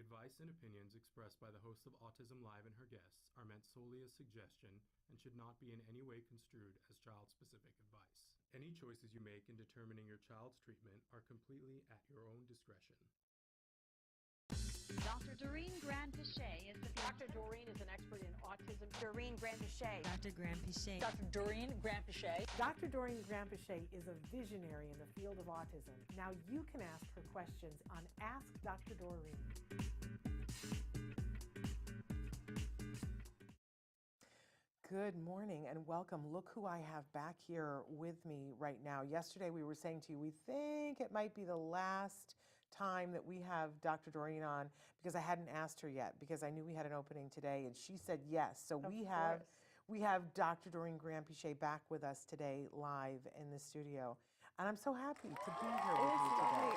advice and opinions expressed by the host of Autism Live and her guests are meant solely as suggestion and should not be in any way construed as child-specific advice. Any choices you make in determining your child's treatment are completely at your own discretion. Dr. Doreen Granpeesheh is the Dr. Doreen is an expert in autism. Doreen Granpeesheh. Dr. Granpeesheh. Dr. Doreen Granpeesheh. Dr. Doreen Granpeesheh is a visionary in the field of autism. Now you can ask her questions on Ask Dr. Doreen. Good morning and welcome. Look who I have back here with me right now. Yesterday we were saying to you, we think it might be the last time that we have Dr. Doreen on because I hadn't asked her yet because I knew we had an opening today and she said yes. So we have Dr. Doreen Granpeesheh back with us today live in the studio. And I'm so happy to be here with you today.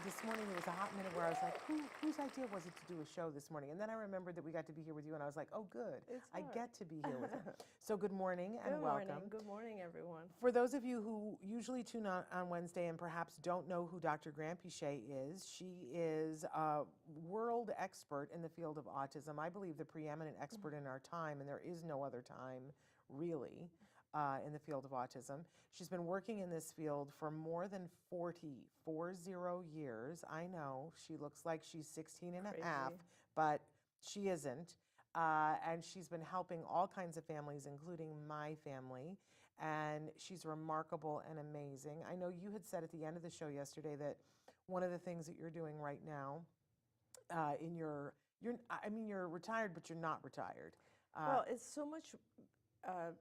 This morning there was a hot minute where I was like, whose idea was it to do a show this morning? And then I remembered that we got to be here with you and I was like, oh good, I get to be here with you. So good morning and welcome. Good morning, everyone. For those of you who usually tune on Wednesday and perhaps don't know who Dr. Granpeesheh is, she is a world expert in the field of autism. I believe the preeminent expert in our time, and there is no other time really. In the field of autism. She's been working in this field for more than 40 years. I know, she looks like she's 16 and a half, but she isn't. And she's been helping all kinds of families, including my family. And she's remarkable and amazing. I know you had said at the end of the show yesterday that one of the things that you're doing right now you're retired, but you're not retired. Well, it's so much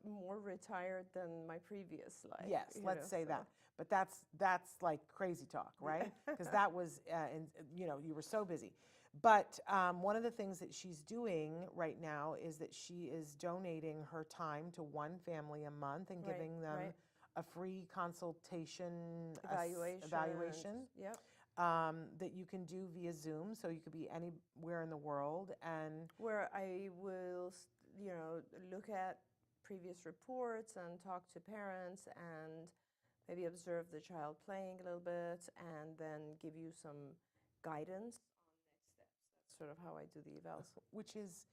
more retired than my previous life. Yes, let's say that. But that's like crazy talk, right? Because that was, you were so busy. But one of the things that she's doing right now is that she is donating her time to one family a month and giving them a free consultation evaluation. Yep. That you can do via Zoom, so you could be anywhere in the world, and where I will, look at previous reports and talk to parents and maybe observe the child playing a little bit and then give you some guidance on next steps. That's sort of how I do the evals. Which is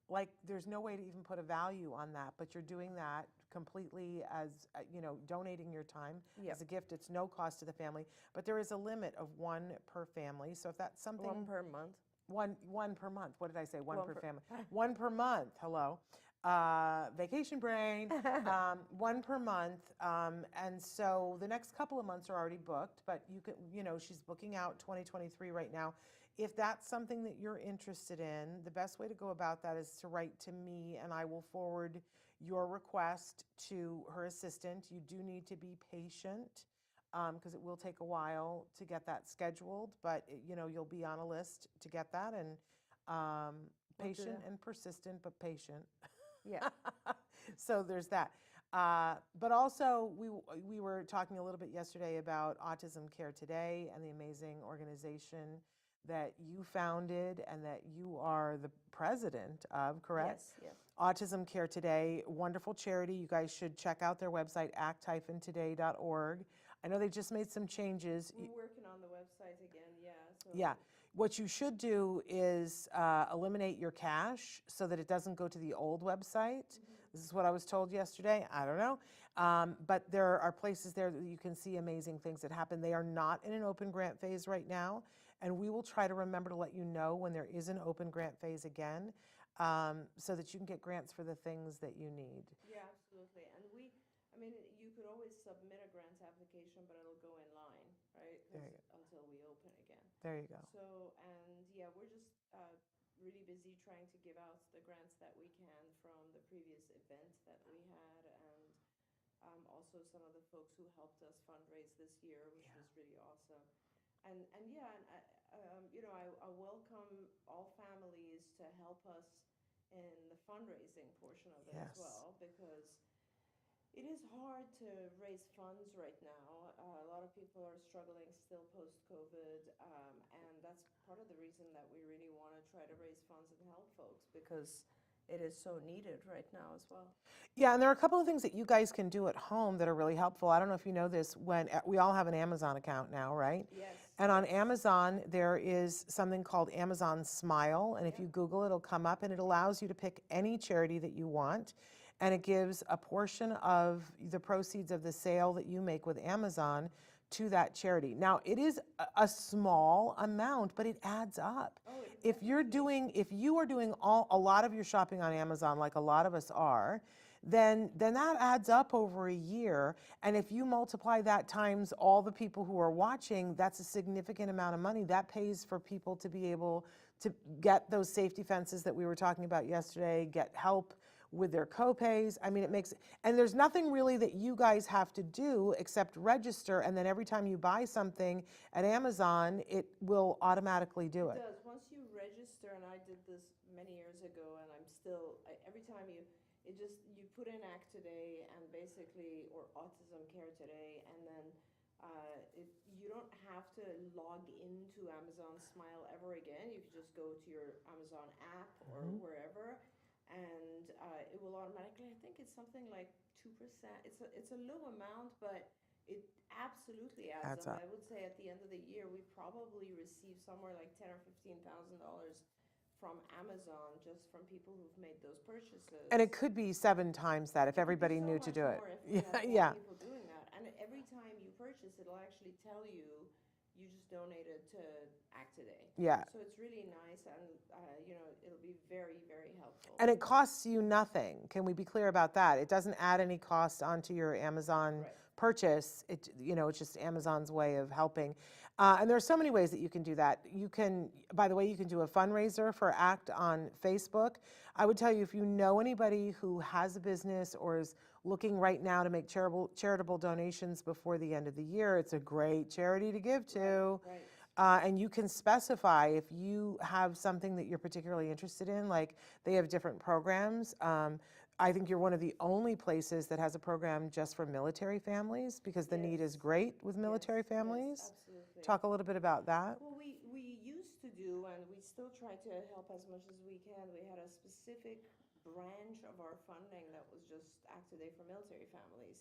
like, there's no way to even put a value on that, but you're doing that completely as, donating your time as a gift. It's no cost to the family, but there is a limit of one per family. So if that's something. One per month. One per month. What did I say? One per family. One per month. Hello. Vacation brain. One per month. And so the next couple of months are already booked, but you can, she's booking out 2023 right now. If that's something that you're interested in, the best way to go about that is to write to me and I will forward your request to her assistant. You do need to be patient. Because it will take a while to get that scheduled, but you'll be on a list to get that, and patient and persistent, but patient. Yeah. So there's that. But also we were talking a little bit yesterday about Autism Care Today and the amazing organization that you founded and that you are the president of, correct? Yes. Autism Care Today, wonderful charity. You guys should check out their website, act-today.org. I know they just made some changes. We're working on the website again, yeah. So Yeah. What you should do is eliminate your cash so that it doesn't go to the old website. This is what I was told yesterday. I don't know. But there are places there that you can see amazing things that happen. They are not in an open grant phase right now. And we will try to remember to let you know when there is an open grant phase again so that you can get grants for the things that you need. Yeah, absolutely. And you could always submit a grants application, but it'll go in line, right? Until we open again. There you go. So, we're just really busy trying to give out the grants that we can from the previous event that we had, and also some of the folks who helped us fundraise this year, which was really awesome. I welcome all families to help us in the fundraising portion of it as well, because it is hard to raise funds right now. A lot of people are struggling still post-COVID, and that's part of the reason that we really want to try to raise funds and help folks, because it is so needed right now as well. Yeah, and there are a couple of things that you guys can do at home that are really helpful. I don't know if you know this, when we all have an Amazon account now, right? Yes. And on Amazon, there is something called Amazon Smile, and if you Google it, it'll come up, and it allows you to pick any charity that you want, and it gives a portion of the proceeds of the sale that you make with Amazon to that charity. Now, it is a small amount, but it adds up. Oh, it If you are doing a lot of your shopping on Amazon, like a lot of us are, then that adds up over a year. And if you multiply that times all the people who are watching, that's a significant amount of money. That pays for people to be able to get those safety fences that we were talking about yesterday, get help with their copays. I mean, it makes, and there's nothing really that you guys have to do except register, and then every time you buy something at Amazon, it will automatically do it. It does. Once you register, and I did this many years ago, and I'm still, every time you put in Act Today and basically, or Autism Care Today, and then you don't have to log into Amazon Smile ever again. You can just go to your Amazon app or wherever, and it will automatically, I think it's something like 2%. It's a low amount, but it absolutely adds up. I would say at the end of the year, we probably receive somewhere like $10,000 or $15,000 from Amazon, just from people who've made those purchases. And it could be 7 times that if everybody knew to do it. Yeah. People doing that, and every time you purchase, it'll actually tell you you just donated to Act Today. Yeah. So it's really nice, and it'll be very, very helpful. And it costs you nothing. Can we be clear about that? It doesn't add any cost onto your Amazon purchase. It's just Amazon's way of helping. And there are so many ways that you can do that. You can, by the way, you can do a fundraiser for ACT on Facebook. I would tell you, if you know anybody who has a business or is looking right now to make charitable donations before the end of the year, it's a great charity to give to. Right. And you can specify if you have something that you're particularly interested in, like they have different programs. I think you're one of the only places that has a program just for military families, because the need is great with military families. Yes, absolutely. Talk a little bit about that. Well, we used to do, and we still try to help as much as we can. We had a specific branch of our funding that was just Act Today for military families.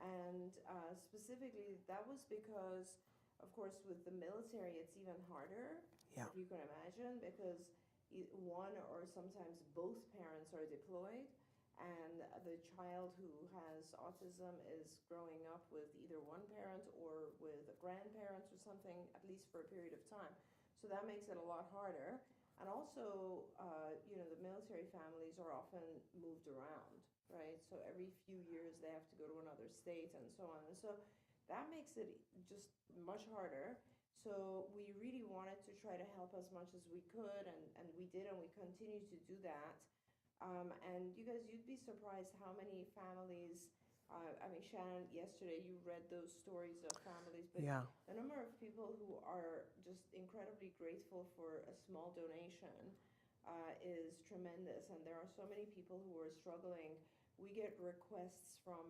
And specifically, that was because, of course, with the military, it's even harder, if you can imagine, because one or sometimes both parents are deployed, and the child who has autism is growing up with either one parent or with a grandparent or something, at least for a period of time. So that makes it a lot harder. And also, the military families are often moved around, right? So every few years they have to go to another state and so on. And so that makes it just much harder. So we really wanted to try to help as much as we could, and we did, and we continue to do that. And you guys, you'd be surprised how many families, Shannon, yesterday you read those stories of families, but the number of people who are just incredibly grateful for a small donation is tremendous. And there are so many people who are struggling. We get requests from,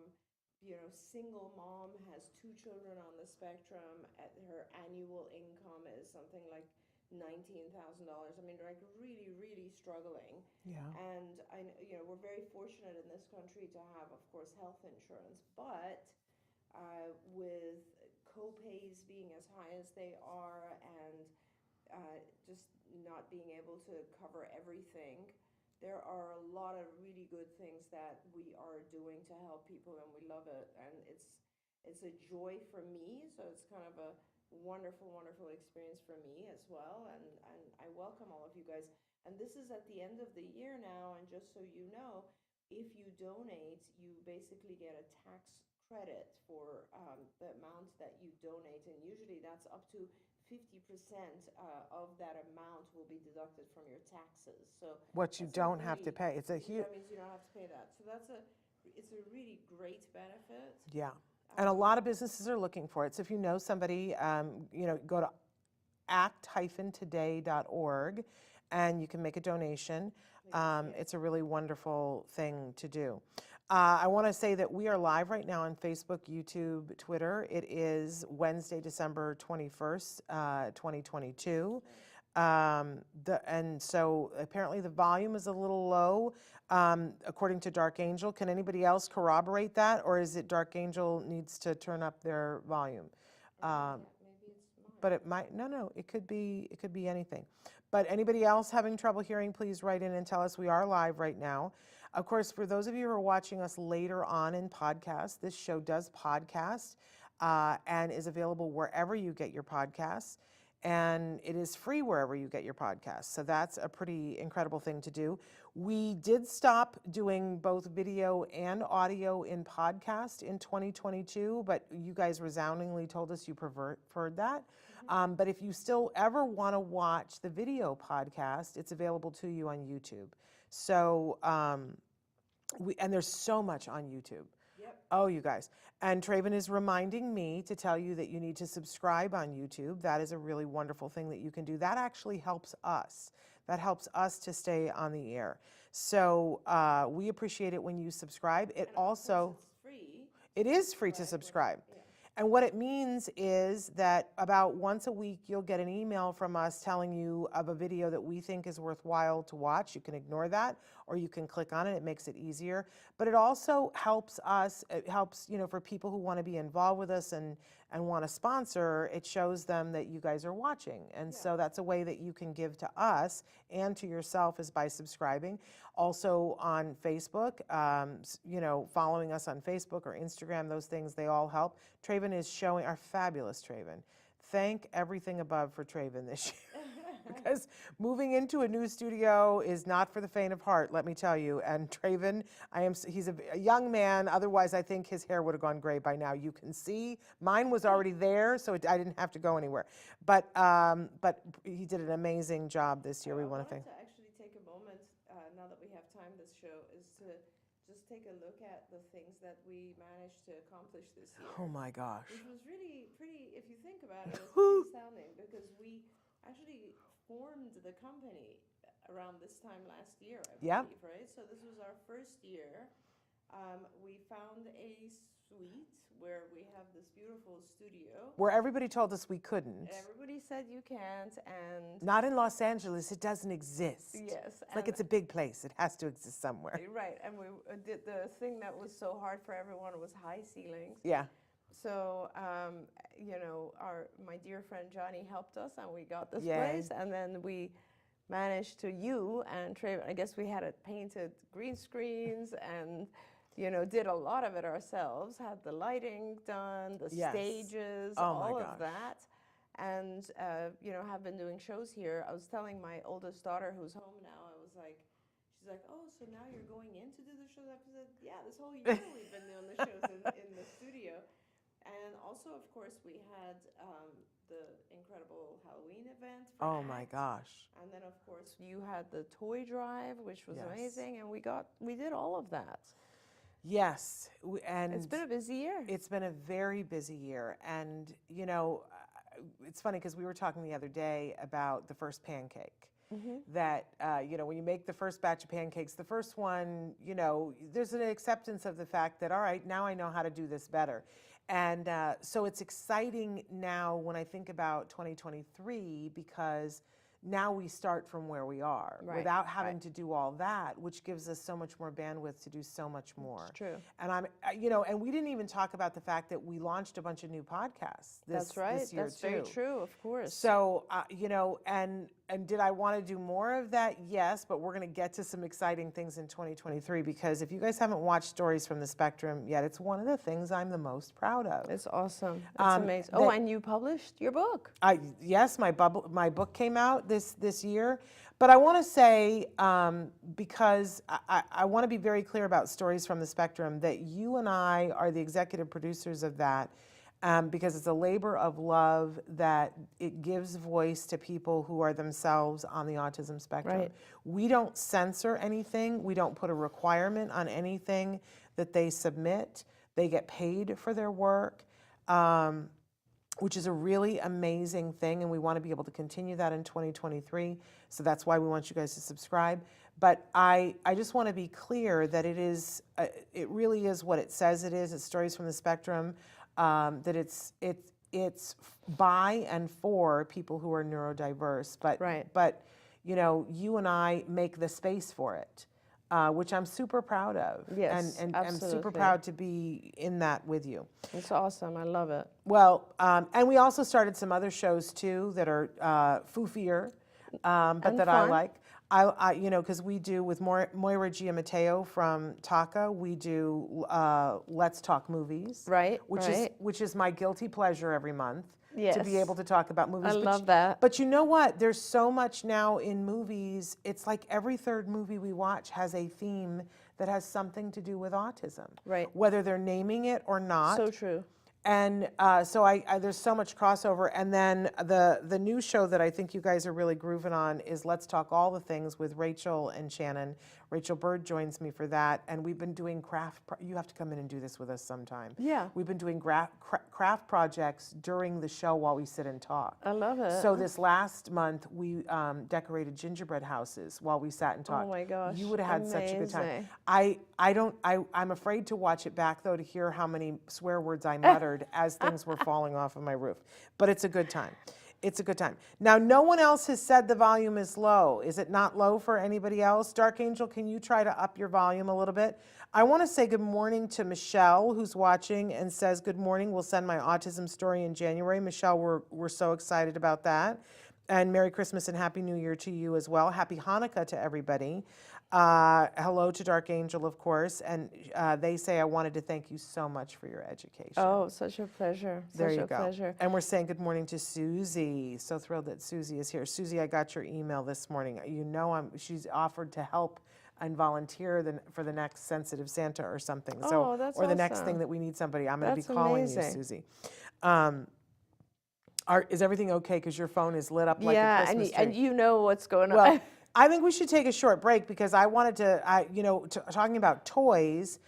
single mom, has 2 children on the spectrum, her annual income is something like $19,000. I mean, like really, really struggling. Yeah. And we're very fortunate in this country to have, of course, health insurance, but with co-pays being as high as they are, and just not being able to cover everything, there are a lot of really good things that we are doing to help people, and we love it. And it's a joy for me, so it's kind of a wonderful, wonderful experience for me as well, and I welcome all of you guys. And this is at the end of the year now, and just so you know, if you donate, you basically get a tax credit for the amount that you donate, and usually that's up to 50% of that amount will be deducted from your taxes. So what you don't have to pay. It's a huge. That means you don't have to pay that. So it's a really great benefit. Yeah. And a lot of businesses are looking for it. So if you know somebody, go to act-today.org and you can make a donation. It's a really wonderful thing to do. I want to say that we are live right now on Facebook, YouTube, Twitter. It is Wednesday, December 21st, 2022. And so apparently the volume is a little low, according to Dark Angel. Can anybody else corroborate that, or is it Dark Angel needs to turn up their volume? Maybe it's mine. But it might, no, it could be anything. But anybody else having trouble hearing, please write in and tell us. We are live right now. Of course, for those of you who are watching us later on in podcast, this show does podcast and is available wherever you get your podcasts. And it is free wherever you get your podcasts. So that's a pretty incredible thing to do. We did stop doing both video and audio in podcast in 2022, but you guys resoundingly told us you preferred that. But if you still ever want to watch the video podcast, it's available to you on YouTube. So, and there's so much on YouTube. Oh, you guys. And Traven is reminding me to tell you that you need to subscribe on YouTube. That is a really wonderful thing that you can do. That actually helps us. That helps us to stay on the air. So we appreciate it when you subscribe. It also, It's free. it is free to subscribe. And what it means is that about once a week, you'll get an email from us telling you of a video that we think is worthwhile to watch. You can ignore that, or you can click on it. It makes it easier. But it also helps us, it helps, for people who want to be involved with us and want to sponsor, it shows them that you guys are watching. And so that's a way that you can give to us and to yourself is by subscribing. Also on Facebook, following us on Facebook or Instagram, those things, they all help. Traven is showing, our fabulous Traven. Thank everything above for Traven this year. Because moving into a new studio is not for the faint of heart, let me tell you. And Traven, he's a young man. Otherwise, I think his hair would have gone gray by now. You can see mine was already there, so I didn't have to go anywhere. But he did an amazing job this year. We want to thank. I wanted to actually take a moment, now that we have time this show, is to just take a look at the things that we managed to accomplish this year. Oh my gosh. Which was really pretty, if you think about it, it's pretty astounding because we actually formed the company around this time last year, I believe, right? So this was our first year. We found a suite where we have this beautiful studio. Where everybody told us we couldn't. Everybody said you can't, and not in Los Angeles, it doesn't exist. yes, It's like it's a big place. It has to exist somewhere. right. And we did the thing that was so hard for everyone was high ceilings. Yeah. So, my dear friend Johnny helped us, and we got this Yay. place, and then we managed to, I guess we had it painted green screens and, did a lot of it ourselves, had the lighting done, the stages, all of that, and, have been doing shows here. I was telling my oldest daughter who's home now, she's like, oh, so now you're going in to do the shows? I said, yeah, this whole year we've been doing the shows in the studio. And also, of course, we had the incredible Halloween event. Oh my gosh. And then, of course, you had the toy drive, which was amazing, and we did all of that. Yes, and it's been a busy year. It's been a very busy year, and it's funny because we were talking the other day about the first pancake. That when you make the first batch of pancakes, the first one, there's an acceptance of the fact that, all right, now I know how to do this better. And so it's exciting now when I think about 2023 because now we start from where we are without having to do all that, which gives us so much more bandwidth to do so much more. It's true. And and we didn't even talk about the fact that we launched a bunch of new podcasts this year That's too. That's very true, of course. So, and did I want to do more of that? Yes, but we're going to get to some exciting things in 2023 because if you guys haven't watched Stories from the Spectrum yet, it's one of the things I'm the most proud of. It's awesome. It's amazing. Oh, and you published your book. Yes, my book came out this year. But I want to say, because I want to be very clear about Stories from the Spectrum, that you and I are the executive producers of that. Because it's a labor of love that it gives voice to people who are themselves on the autism spectrum. Right. We don't censor anything. We don't put a requirement on anything that they submit. They get paid for their work, which is a really amazing thing, and we want to be able to continue that in 2023. So that's why we want you guys to subscribe. But I just want to be clear that it really is what it says it is. It's Stories from the Spectrum. That it's by and for people who are neurodiverse, but Right. but you know, you and I make the space for it, which I'm super proud of. Yes, and I'm super absolutely. proud to be in that with you. It's awesome. I love it. Well, and we also started some other shows too that are foofier, but And that I fun. like. You know, because we do with Moira Giammatteo from Taka, we do Let's Talk Movies, Right, Which right. is my guilty pleasure every month to be Yes. able to talk about movies. I But love that. But you know what? There's so much now in movies. It's like every third movie we watch has a theme that has something to do with autism, Right. whether they're naming it or not. So true. And so there's so much crossover. And then the new show that I think you guys are really grooving on is Let's Talk All the Things with Rachel and Shannon. Rachel Bird joins me for that. And we've been doing you have to come in and do this with us sometime. Yeah. We've been doing craft projects during the show while we sit and talk. I love it. So this last month, we decorated gingerbread houses while we sat and talked. my gosh, You would have had such a good time. amazing. I'm afraid to watch it back, though, to hear how many swear words I muttered as things were falling off of my roof. But it's a good time. It's a good time. Now, no one else has said the volume is low. Is it not low for anybody else? Dark Angel, can you try to up your volume a little bit? I want to say good morning to Michelle, who's watching and says, good morning. We'll send my autism story in January. Michelle, we're so excited about that. And Merry Christmas and Happy New Year to you as well. Happy Hanukkah to everybody. Hello to Dark Angel, of course. And they say, I wanted to thank you so much for your education. Oh, such a pleasure. There Such you a go. pleasure. And we're saying good morning to Susie. So thrilled that Susie is here. Susie, I got your email this morning. You know, she's offered to help and volunteer for the next Sensitive Santa or something. Oh, that's or the next awesome. thing that we need somebody. I'm going to be That's calling you, amazing. Susie. Is everything okay? Because your phone is lit up like a Yeah, Christmas and tree. you know what's going on. Well, I think we should take a short break because I wanted to, talking about toys,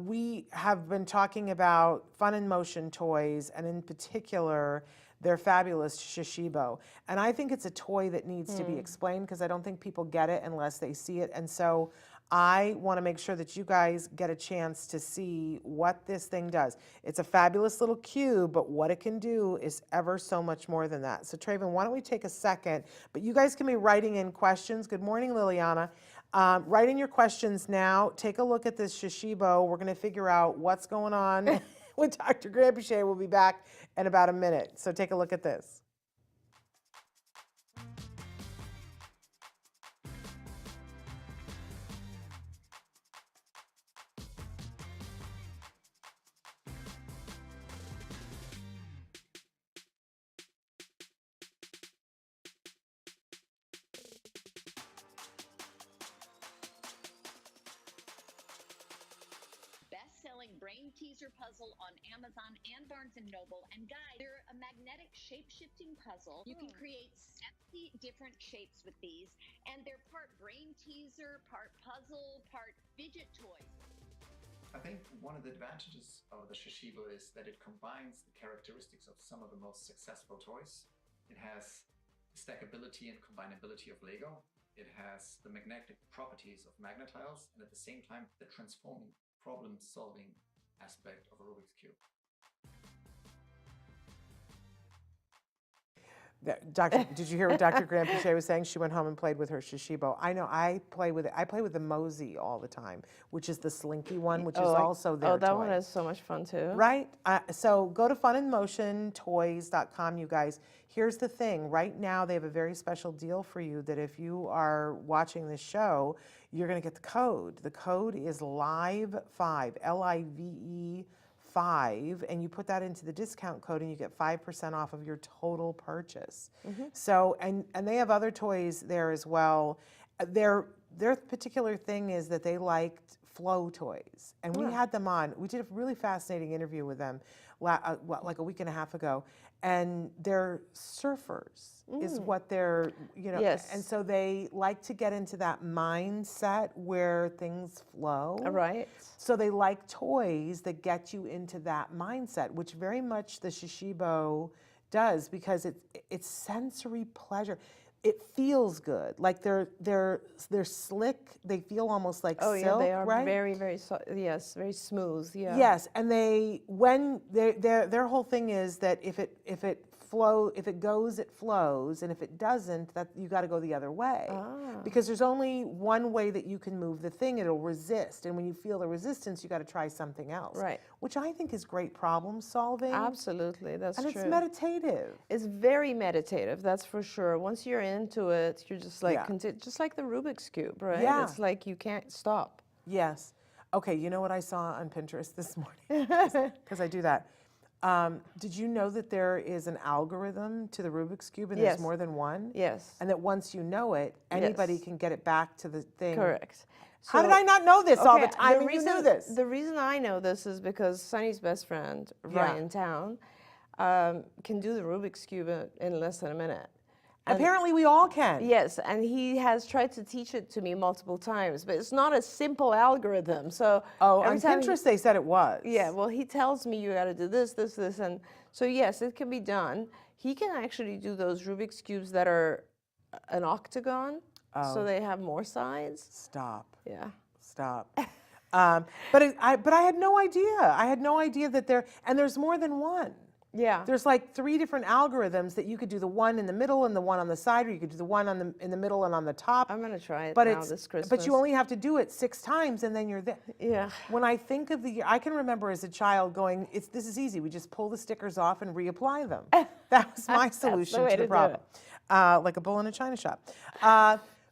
we have been talking about fun and motion toys, and in particular, their fabulous Shashibo. And I think it's a toy that needs to be explained because I don't think people get it unless they see it. And so I want to make sure that you guys get a chance to see what this thing does. It's a fabulous little cube, but what it can do is ever so much more than that. So Traven, why don't we take a second? But you guys can be writing in questions. Good morning, Liliana. Write in your questions now. Take a look at this Shashibo. We're going to figure out what's going on with Dr. Granpeesheh. We'll be back in about a minute. So take a look at this. Best-selling brain teaser puzzle on Amazon and Barnes & Noble. And guys, they're a magnetic shape-shifting puzzle. You can create 70 different shapes with these, and they're part brain teaser, part puzzle, part fidget toy. I think one of the advantages of the Shashibo is that it combines the characteristics of some of the most successful toys. It has the stackability and combinability of Lego. It has the magnetic properties of Magnetiles, and at the same time, the transforming problem-solving aspect of a Rubik's Cube. Did you hear what Dr. Granpeesheh was saying? She went home and played with her Shashibo. I know, I play with it. I play with the Mosey all the time, which is the slinky one, which is also their Oh, that toy. one is so much fun too. Right? So go to funandmotiontoys.com, you guys. Here's the thing. Right now, they have a very special deal for you that if you are watching this show, you're going to get the code. The code is LIVE5, L-I-V-E 5, and you put that into the discount code and you get 5% off of your total purchase. So, and they have other toys there as well. Their particular thing is that they liked flow toys, and we had them on. We did a really fascinating interview with them like a week and a half ago, and they're surfers is what they're, Yes. and so they like to get into that mindset where things flow. All right. So they like toys that get you into that mindset, which very much the Shashibo does, because it's sensory pleasure. it feels good. Like they're slick. They feel almost like Oh silk, yeah, they are right? very, very yes, very smooth. Yeah. Yes, and their whole thing is that if it goes, it flows, and if it doesn't, that you got to go the other way. Because there's only one way that you can move the thing. It'll resist, and when you feel the resistance, you got to try something else. Right. Which I think is great problem solving. Absolutely, that's and true. it's meditative. It's very meditative, that's for sure. Once you're into it, you're just like just like the Rubik's Cube, right? Yeah. It's like you can't stop. Yes. Okay, you know what I saw on Pinterest this morning? Because I do that. Did you know that there is an algorithm to the Rubik's Cube and there's more than one? Yes. And that once you know it, anybody can get it back to the thing. Correct. How did I not know this all the time? The reason, you knew this. The reason I know this is because Sunny's best friend, Ryan Town, can do the Rubik's Cube in less than a minute. And apparently we all can. Yes, and he has tried to teach it to me multiple times, but it's not a simple algorithm. So on Pinterest they said it was. Yeah, well, he tells me you got to do this, this, this, and so yes, it can be done. He can actually do those Rubik's Cubes that are an octagon, so they have more sides. Stop. Yeah. Stop. But I had no idea. I had no idea that there's more than one. Yeah. There's like 3 different algorithms that you could do the one in the middle and the one on the side, or you could do the one in the middle and on the top. I'm gonna try it now this Christmas. But you only have to do it 6 times and then you're there. Yeah. When I think of I can remember as a child going, this is easy. We just pull the stickers off and reapply them. That was my solution to the problem. Like a bull in a china shop.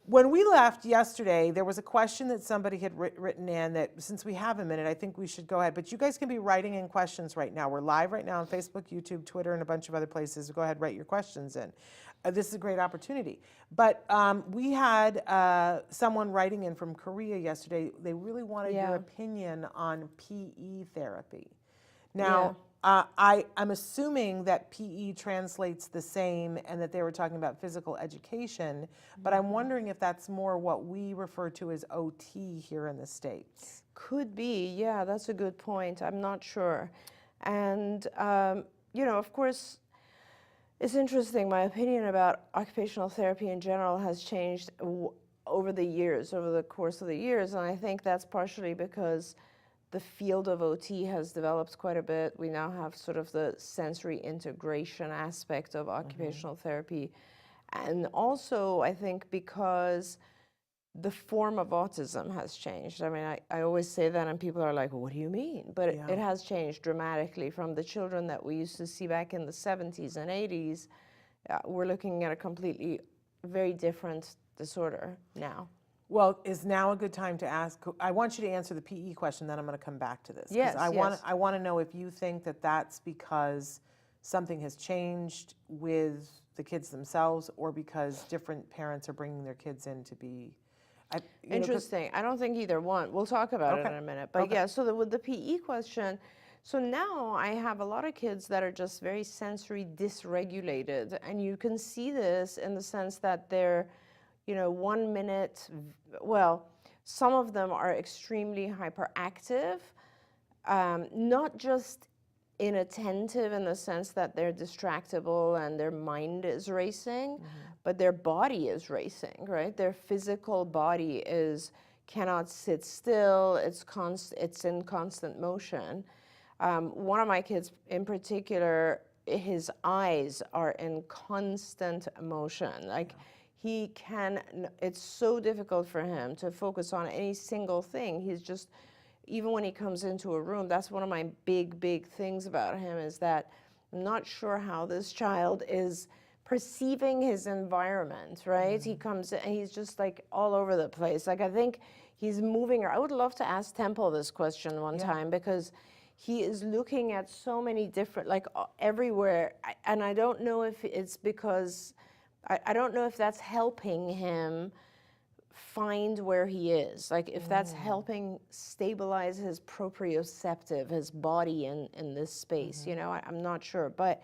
When we left yesterday, there was a question that somebody had written in that, since we have a minute, I think we should go ahead. But you guys can be writing in questions right now. We're live right now on Facebook, YouTube, Twitter, and a bunch of other places. Go ahead, write your questions in. This is a great opportunity. But we had someone writing in from Korea yesterday. They really wanted your opinion on PE therapy. Now, I'm assuming that PE translates the same and that they were talking about physical education, but I'm wondering if that's more what we refer to as OT here in the States. Could be, yeah, that's a good point. I'm not sure. And, of course, it's interesting. My opinion about occupational therapy in general has changed over the course of the years, and I think that's partially because the field of OT has developed quite a bit. We now have sort of the sensory integration aspect of occupational therapy. And also, I think because the form of autism has changed. I mean, I always say that and people are like, well, what do you mean? But it has changed dramatically from the children that we used to see back in the 70s and 80s. We're looking at a completely, very different disorder now. Well, is now a good time to ask? I want you to answer the PE question, then I'm going to come back to this. Yes, I want to know if you think that that's because something has changed with the kids themselves, or because different parents are bringing their kids in to be. Interesting. I don't think either one. We'll talk about it in a minute. But yeah, so with the PE question, so now I have a lot of kids that are just very sensory dysregulated, and you can see this in the sense that they're 1 minute, well, some of them are extremely hyperactive, not just inattentive in the sense that they're distractible and their mind is racing, but their body is racing, right? Their physical body cannot sit still, it's in constant motion. One of my kids in particular, his eyes are in constant motion. It's so difficult for him to focus on any single thing. He's just, even when he comes into a room, that's one of my big things about him, is that I'm not sure how this child is perceiving his environment, right? He comes in and he's just like all over the place. Like, I think he's moving. I would love to ask Temple this question one time, because he is looking at so many different, like everywhere. And I don't know if it's because, I don't know if that's helping him find where he is. Like if that's helping stabilize his proprioceptive, his body in this space, I'm not sure. But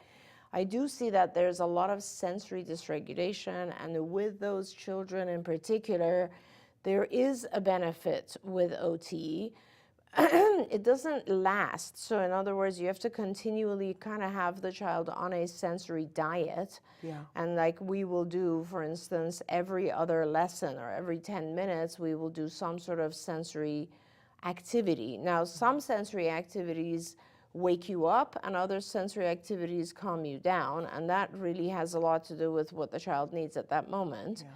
I do see that there's a lot of sensory dysregulation, and with those children in particular, there is a benefit with OT. it doesn't last. So in other words, you have to continually kind of have the child on a sensory diet. Yeah. And like we will do, for instance, every other lesson or every 10 minutes, we will do some sort of sensory activity. Now, some sensory activities wake you up and other sensory activities calm you down. And that really has a lot to do with what the child needs at that moment. Yeah.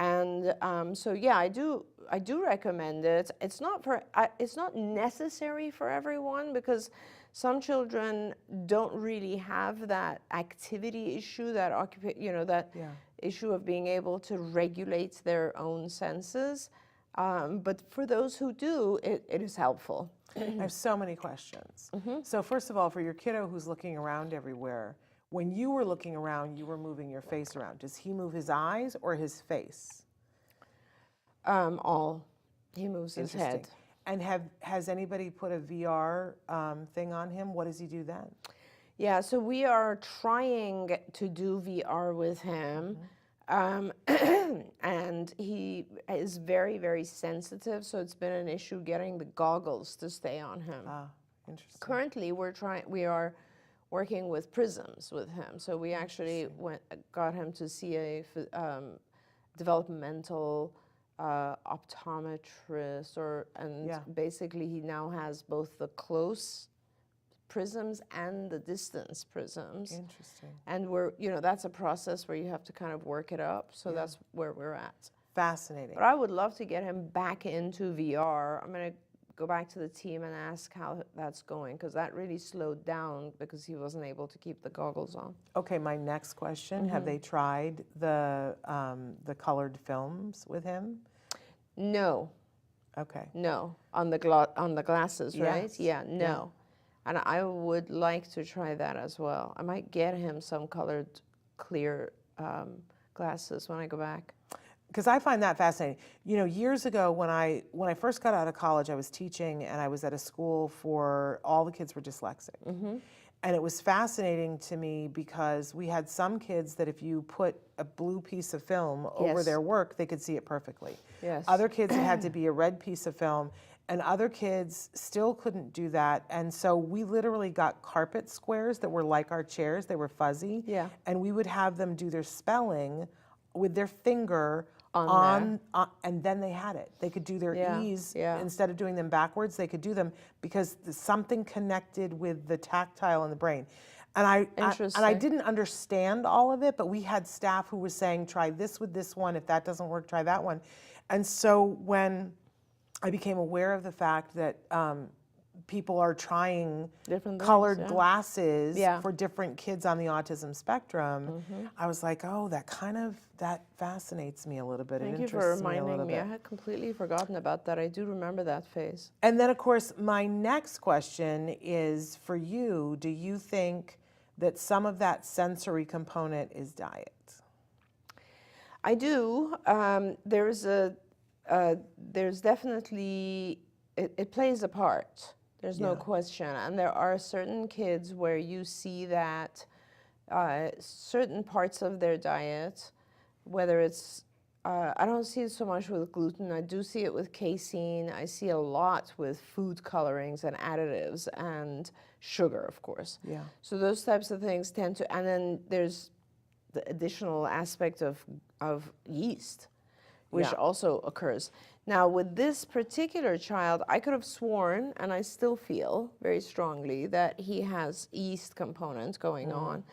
And so, yeah, I do recommend it. It's not necessary for everyone because some children don't really have that activity issue, that issue of being able to regulate their own senses. But for those who do, it is helpful. I have so many questions. So first of all, for your kiddo who's looking around everywhere, when you were looking around, you were moving your face around. Does he move his eyes or his face? All. He moves his head. And has anybody put a VR thing on him? What does he do then? Yeah, so we are trying to do VR with him. And he is very, very sensitive, so it's been an issue getting the goggles to stay on him. Ah, interesting. Currently, we are working with prisms with him. So we actually got him to see a developmental optometrist, basically he now has both the close prisms and the distance prisms. Interesting. And that's a process where you have to kind of work it up. So that's where we're at. Fascinating. But I would love to get him back into VR. I'm going to go back to the team and ask how that's going, because that really slowed down because he wasn't able to keep the goggles on. Okay, my next question, have they tried the colored films with him? No. Okay. No, on the glasses, right? Yes. Yeah, no. And I would like to try that as well. I might get him some colored clear glasses when I go back. Because I find that fascinating. You know, years ago when I first got out of college, I was teaching and I was at a school for all the kids were dyslexic. And it was fascinating to me because we had some kids that if you put a blue piece of film over their work, they could see it perfectly. Yes. Other kids, it had to be a red piece of film, and other kids still couldn't do that. And so we literally got carpet squares that were like our chairs. They were fuzzy. Yeah. And we would have them do their spelling with their finger and then they had it. They could do their E's instead of doing them backwards. They could do them because something connected with the tactile in the brain. And I didn't understand all of it, but we had staff who was saying, try this with this one. If that doesn't work, try that one. And so when I became aware of the fact that people are trying different colored things, glasses for different kids on the autism spectrum, I was like, oh, that fascinates me a little bit. Thank you for reminding me. I had completely forgotten about that. I do remember that phase. And then, of course, my next question is for you. Do you think that some of that sensory component is diet? I do. There's definitely, it plays a part. There's no question. And there are certain kids where you see that certain parts of their diet, whether it's, I don't see it so much with gluten, I do see it with casein, I see a lot with food colorings and additives and sugar, of course. Yeah. So those types of things tend to, and then there's the additional aspect of yeast, which also occurs. Now, with this particular child, I could have sworn, and I still feel very strongly, that he has yeast component going on.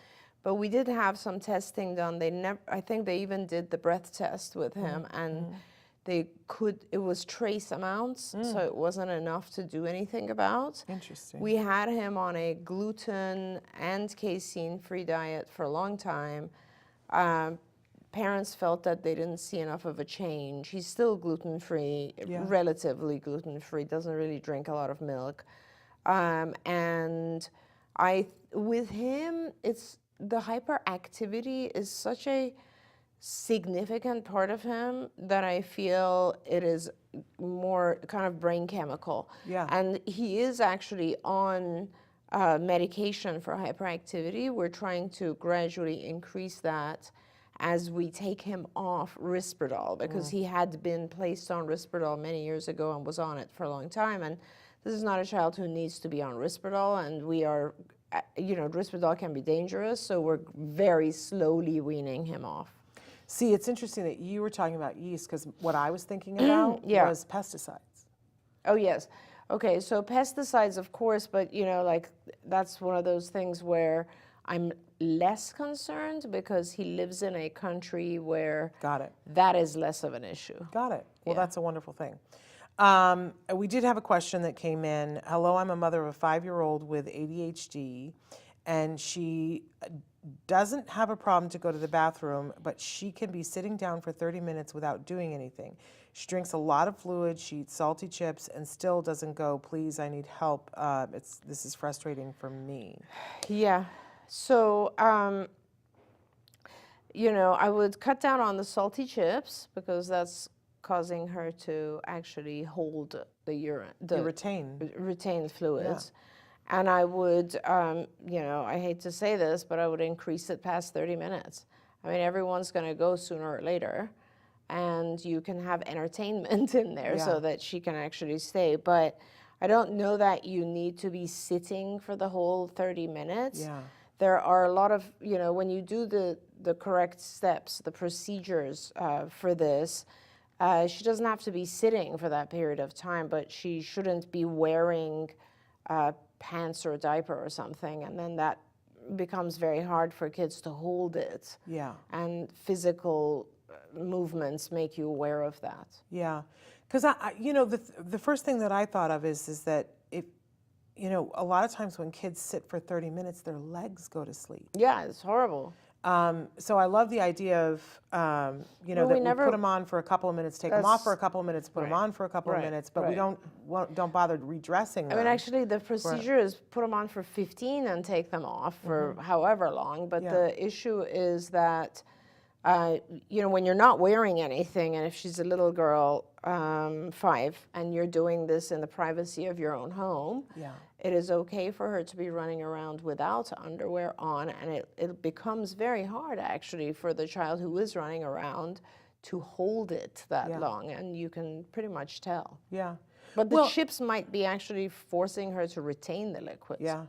But we did have some testing done. I think they even did the breath test with him, and it was trace amounts, so it wasn't enough to do anything about. Interesting. We had him on a gluten and casein-free diet for a long time. Parents felt that they didn't see enough of a change. He's still gluten-free, relatively gluten-free, doesn't really drink a lot of milk. And with him, the hyperactivity is such a significant part of him that I feel it is more kind of brain chemical. Yeah. And he is actually on medication for hyperactivity. We're trying to gradually increase that as we take him off Risperdal, because he had been placed on Risperdal many years ago and was on it for a long time, and This is not a child who needs to be on Risperdal, and we are, Risperdal can be dangerous, so we're very slowly weaning him off. See, it's interesting that you were talking about yeast, because what I was thinking about was pesticides. Oh, yes. Okay, so pesticides, of course, but, that's one of those things where I'm less concerned because he lives in a country where that is less of an issue. Got it. Well, that's a wonderful thing. We did have a question that came in. Hello, I'm a mother of a 5-year-old with ADHD, and she doesn't have a problem to go to the bathroom, but she can be sitting down for 30 minutes without doing anything. She drinks a lot of fluid, she eats salty chips, and still doesn't go. Please, I need help. This is frustrating for me. Yeah. So, I would cut down on the salty chips because that's causing her to actually hold the urine, the retained fluids. Yeah. And I would, I hate to say this, but I would increase it past 30 minutes. I mean, everyone's going to go sooner or later, and you can have entertainment in there so that she can actually stay. But I don't know that you need to be sitting for the whole 30 minutes. Yeah. There are a lot of, when you do the correct steps, the procedures for this, she doesn't have to be sitting for that period of time, but she shouldn't be wearing pants or a diaper or something, and then that becomes very hard for kids to hold it. Yeah. And physical movements make you aware of that. Yeah. Because, the first thing that I thought of is that a lot of times when kids sit for 30 minutes, their legs go to sleep. Yeah, it's horrible. So I love the idea of, that we put them on for a couple of minutes, take them off for a couple of minutes, put them on for a couple of minutes, but we don't bother redressing them. I mean, actually, the procedure is put them on for 15 and take them off for however long, but the issue is that, when you're not wearing anything, and if she's a little girl, 5, and you're doing this in the privacy of your own home, it is okay for her to be running around without underwear on, and it becomes very hard, actually, for the child who is running around to hold it that long, and you can pretty much tell. Yeah. But the chips might be actually forcing her to retain the liquids. Yeah.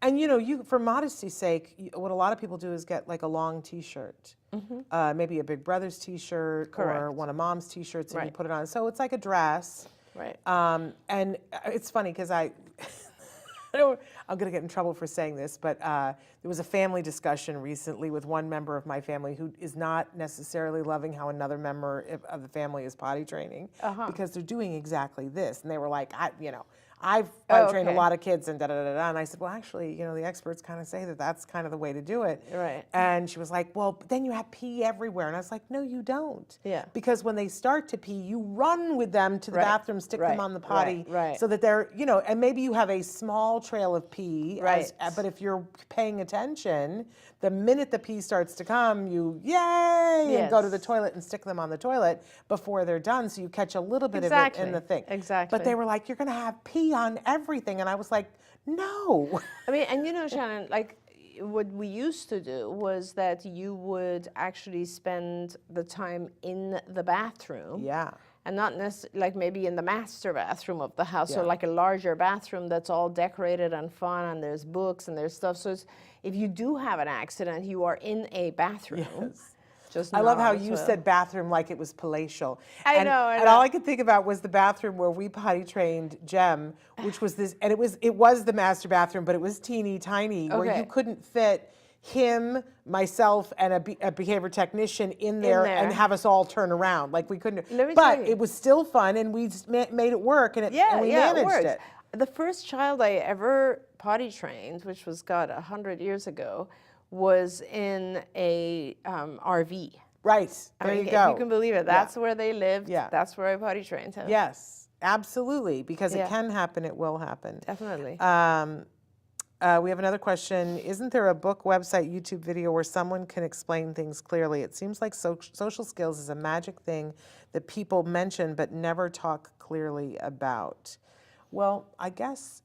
And, for modesty's sake, what a lot of people do is get like a long T-shirt, maybe a Big Brother's T-shirt or one of Mom's T-shirts, and you put it on. So it's like a dress. Right. And it's funny because I'm going to get in trouble for saying this, but there was a family discussion recently with one member of my family who is not necessarily loving how another member of the family is potty training because they're doing exactly this. And they were like, I've trained a lot of kids and da-da-da-da. And I said, well, actually, the experts kind of say that that's kind of the way to do it. Right. And she was like, well, but then you have pee everywhere. And I was like, no, you don't. Yeah. Because when they start to pee, you run with them to the bathroom, stick them on the potty so that they're, and maybe you have a small trail of pee. Right. But if you're paying attention, the minute the pee starts to come, you, and go to the toilet and stick them on the toilet before they're done. So you catch a little bit of it in the thing. Exactly. But they were like, you're going to have pee on everything. And I was like, no. I mean, and Shannon, like what we used to do was that you would actually spend the time in the bathroom. Yeah. And not necessarily, like maybe in the master bathroom of the house, or like a larger bathroom that's all decorated and fun, and there's books and there's stuff. So if you do have an accident, you are in a bathroom. Yes. I love how you said bathroom like it was palatial. I know. And all I could think about was the bathroom where we potty trained Jem, which was this, and it was the master bathroom, but it was teeny tiny, where you couldn't fit him, myself, and a behavior technician in there and have us all turn around. Like we couldn't, but it was still fun, and we made it work, and we managed it. The first child I ever potty trained, which was, 100 years ago, was in a RV. Right, there you go. If you can believe it. That's where they lived. Yeah. That's where I potty trained him. Yes, absolutely, because it can happen, it will happen. Definitely. We have another question. Isn't there a book, website, YouTube video where someone can explain things clearly? It seems like social skills is a magic thing that people mention but never talk clearly about. Well, I guess,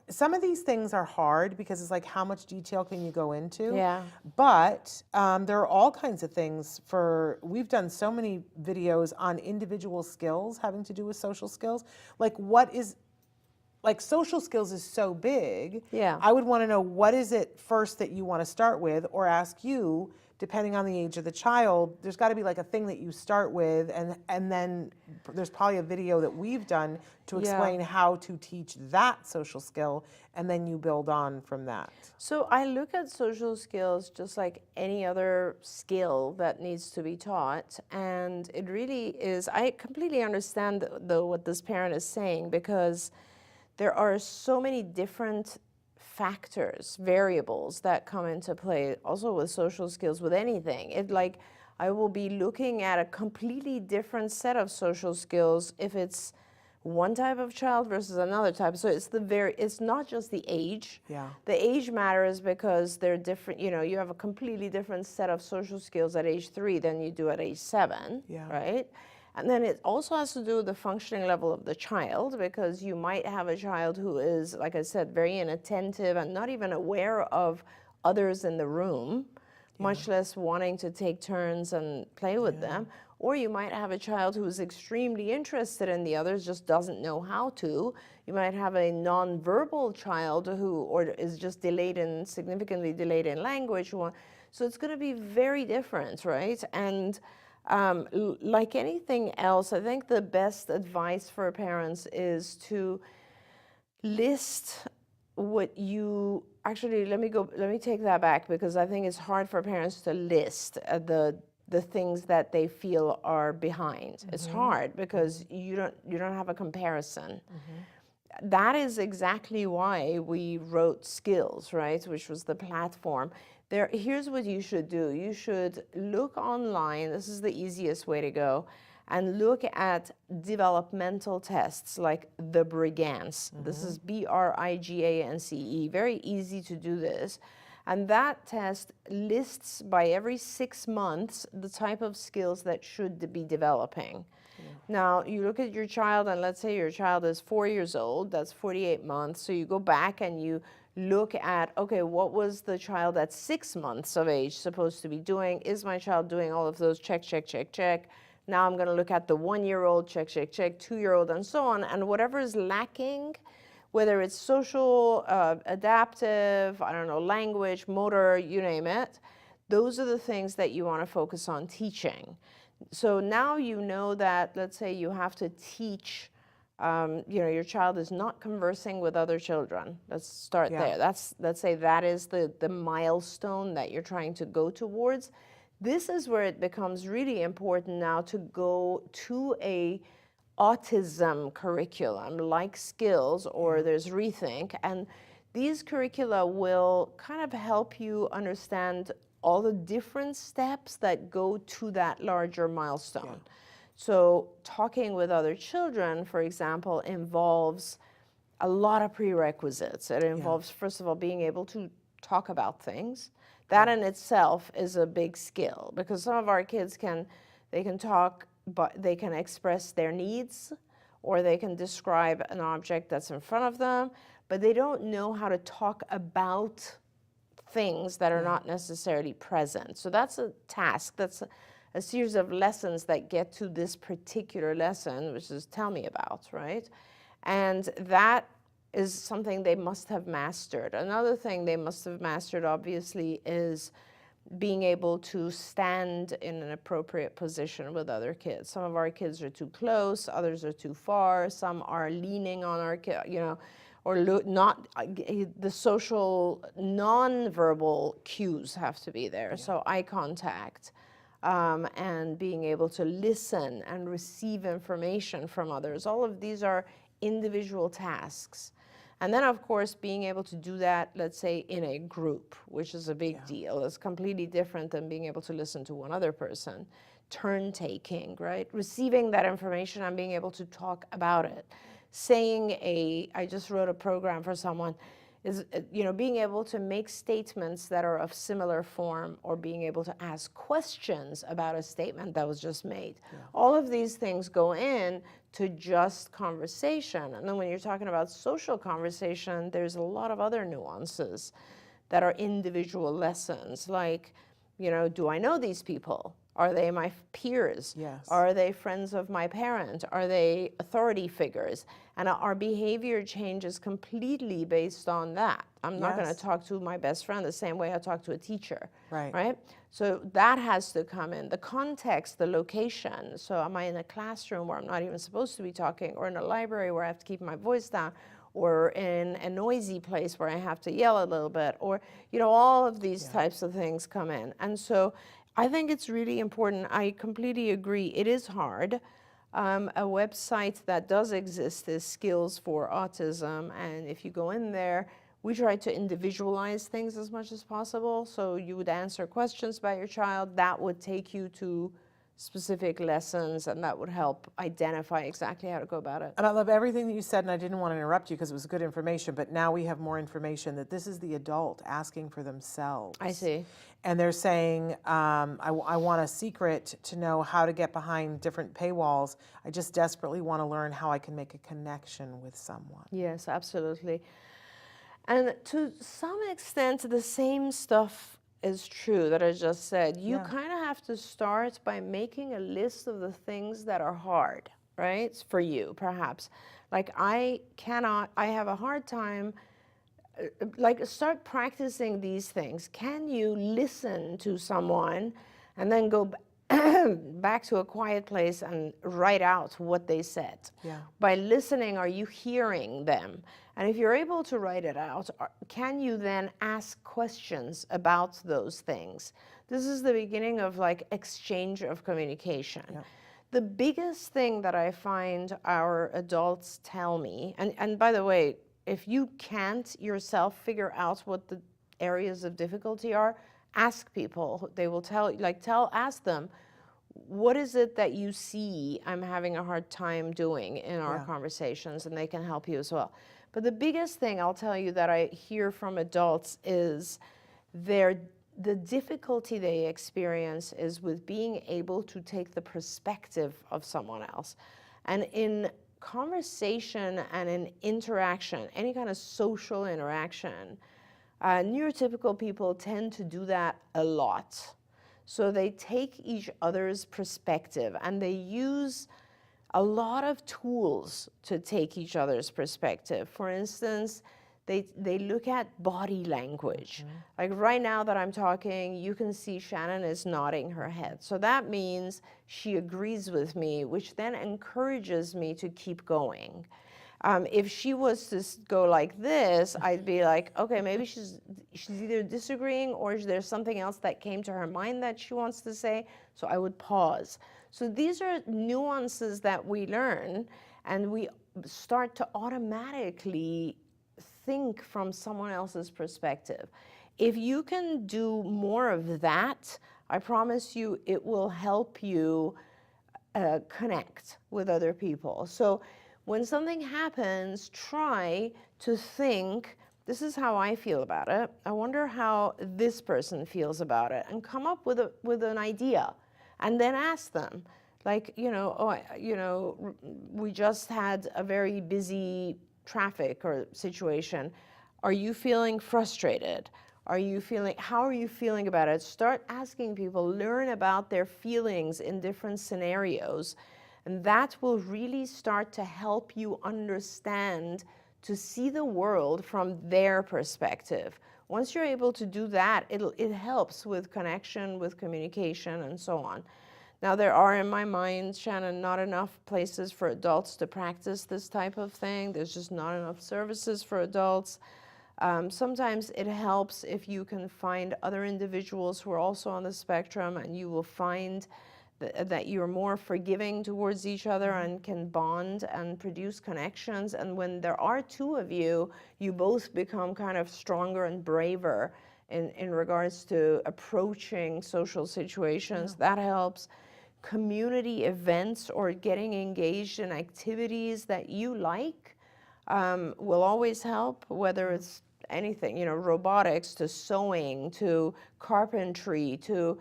some of these things are hard because it's like, how much detail can you go into? Yeah. But there are all kinds of things we've done so many videos on individual skills having to do with social skills. Like, what is like social skills is so big. Yeah. I would want to know, what is it first that you want to start with, or ask you, depending on the age of the child, there's got to be like a thing that you start with, and then there's probably a video that we've done to explain how to teach that social skill, and then you build on from that. So I look at social skills just like any other skill that needs to be taught, and it really is, I completely understand though what this parent is saying, because there are so many different factors, variables that come into play also with social skills, with anything. It like, I will be looking at a completely different set of social skills if it's one type of child versus another type. So it's not just the age. Yeah. The age matters because they're different. You know, you have a completely different set of social skills at age 3 than you do at age 7, right? And then it also has to do with the functioning level of the child, because you might have a child who is, like I said, very inattentive and not even aware of others in the room, much less wanting to take turns and play with them. Or you might have a child who is extremely interested in the others, just doesn't know how to. You might have a nonverbal child or is just significantly delayed in language. So it's going to be very different, right? And like anything else, I think the best advice for parents is to list what you actually, let me take that back, because I think it's hard for parents to list the things that they feel are behind. It's hard because you don't have a comparison. That is exactly why we wrote Skills, right, which was the platform. Here's what you should do. You should look online, this is the easiest way to go, and look at developmental tests like the Brigance. This is BRIGANCE, very easy to do this. And that test lists by every 6 months the type of skills that should be developing. Now, you look at your child, and let's say your child is 4 years old, that's 48 months. So you go back and you look at, okay, what was the child at 6 months of age supposed to be doing? Is my child doing all of those? Check, check, check, check. Now I'm going to look at the 1-year-old, check, check, check, 2-year-old, and so on. And whatever is lacking, whether it's social, adaptive, I don't know, language, motor, you name it, those are the things that you want to focus on teaching. So now you know that, let's say you have to teach, your child is not conversing with other children. Let's start there. Let's say that is the milestone that you're trying to go towards. This is where it becomes really important now to go to a autism curriculum like Skills, or there's Rethink, and these curricula will kind of help you understand all the different steps that go to that larger milestone. So talking with other children, for example, involves a lot of prerequisites. It involves, first of all, being able to talk about things. That in itself is a big skill, because some of our kids can talk, but they can express their needs, or they can describe an object that's in front of them, but they don't know how to talk about things that are not necessarily present. So that's a task. That's a series of lessons that get to this particular lesson, which is Tell Me About, right? And that is something they must have mastered. Another thing they must have mastered, obviously, is being able to stand in an appropriate position with other kids. Some of our kids are too close, others are too far, some are leaning on our kid, or not. The social non-verbal cues have to be there. So eye contact, and being able to listen and receive information from others. All of these are individual tasks. And then, of course, being able to do that, let's say, in a group, which is a big deal. It's completely different than being able to listen to one other person. Turn taking, right? Receiving that information and being able to talk about it. I just wrote a program for someone, is, being able to make statements that are of similar form, or being able to ask questions about a statement that was just made. All of these things go in to just conversation. And then when you're talking about social conversation, there's a lot of other nuances that are individual lessons, like, do I know these people? Are they my peers? Yes. Are they friends of my parent? Are they authority figures? And our behavior changes completely based on that. I'm not going to Yes. talk to my best friend the same way I talk to a teacher, Right. right? So that has to come in. The context, the location. So am I in a classroom where I'm not even supposed to be talking, or in a library where I have to keep my voice down, or in a noisy place where I have to yell a little bit, or, you know, all of these types of things come in. And so I think it's really important. I completely agree. It is hard. A website that does exist is Skills for Autism, and if you go in there, we try to individualize things as much as possible. So you would answer questions about your child. That would take you to specific lessons, and that would help identify exactly how to go about it. And I love everything that you said, and I didn't want to interrupt you because it was good information, but now we have more information that this is the adult asking for themselves. I see. And they're saying, I want a secret to know how to get behind different paywalls. I just desperately want to learn how I can make a connection with someone. Yes, absolutely. And to some extent, the same stuff is true that I just said. You kind of have to start by making a list of the things that are hard, right? For you, perhaps. Like I have a hard time, like start practicing these things. Can you listen to someone and then go back to a quiet place and write out what they said? Yeah. By listening, are you hearing them? And if you're able to write it out, can you then ask questions about those things? This is the beginning of like exchange of communication. Yeah. The biggest thing that I find our adults tell me, and by the way, if you can't yourself figure out what the areas of difficulty are, ask people. They will tell, ask them, what is it that you see I'm having a hard time doing in our conversations, and they can help you as well. But the biggest thing I'll tell you that I hear from adults is the difficulty they experience is with being able to take the perspective of someone else. And in conversation and in interaction, any kind of social interaction, neurotypical people tend to do that a lot. So they take each other's perspective, and they use a lot of tools to take each other's perspective. For instance, they look at body language. Like right now that I'm talking, you can see Shannon is nodding her head. So that means she agrees with me, which then encourages me to keep going. If she was to go like this, I'd be like, okay, maybe she's either disagreeing or there's something else that came to her mind that she wants to say, so I would pause. So these are nuances that we learn, and we start to automatically think from someone else's perspective. If you can do more of that, I promise you it will help you connect with other people. So when something happens, try to think, this is how I feel about it. I wonder how this person feels about it, and come up with an idea, and then ask them. Like, we just had a very busy traffic or situation. Are you feeling frustrated? How are you feeling about it? Start asking people, learn about their feelings in different scenarios. And that will really start to help you understand, to see the world from their perspective. Once you're able to do that, it helps with connection, with communication, and so on. Now, there are, in my mind, Shannon, not enough places for adults to practice this type of thing. There's just not enough services for adults. Sometimes it helps if you can find other individuals who are also on the spectrum, and you will find that you're more forgiving towards each other and can bond and produce connections. And when there are two of you, you both become kind of stronger and braver in regards to approaching social situations. That helps. Community events or getting engaged in activities that you like will always help, whether it's anything, robotics to sewing to carpentry to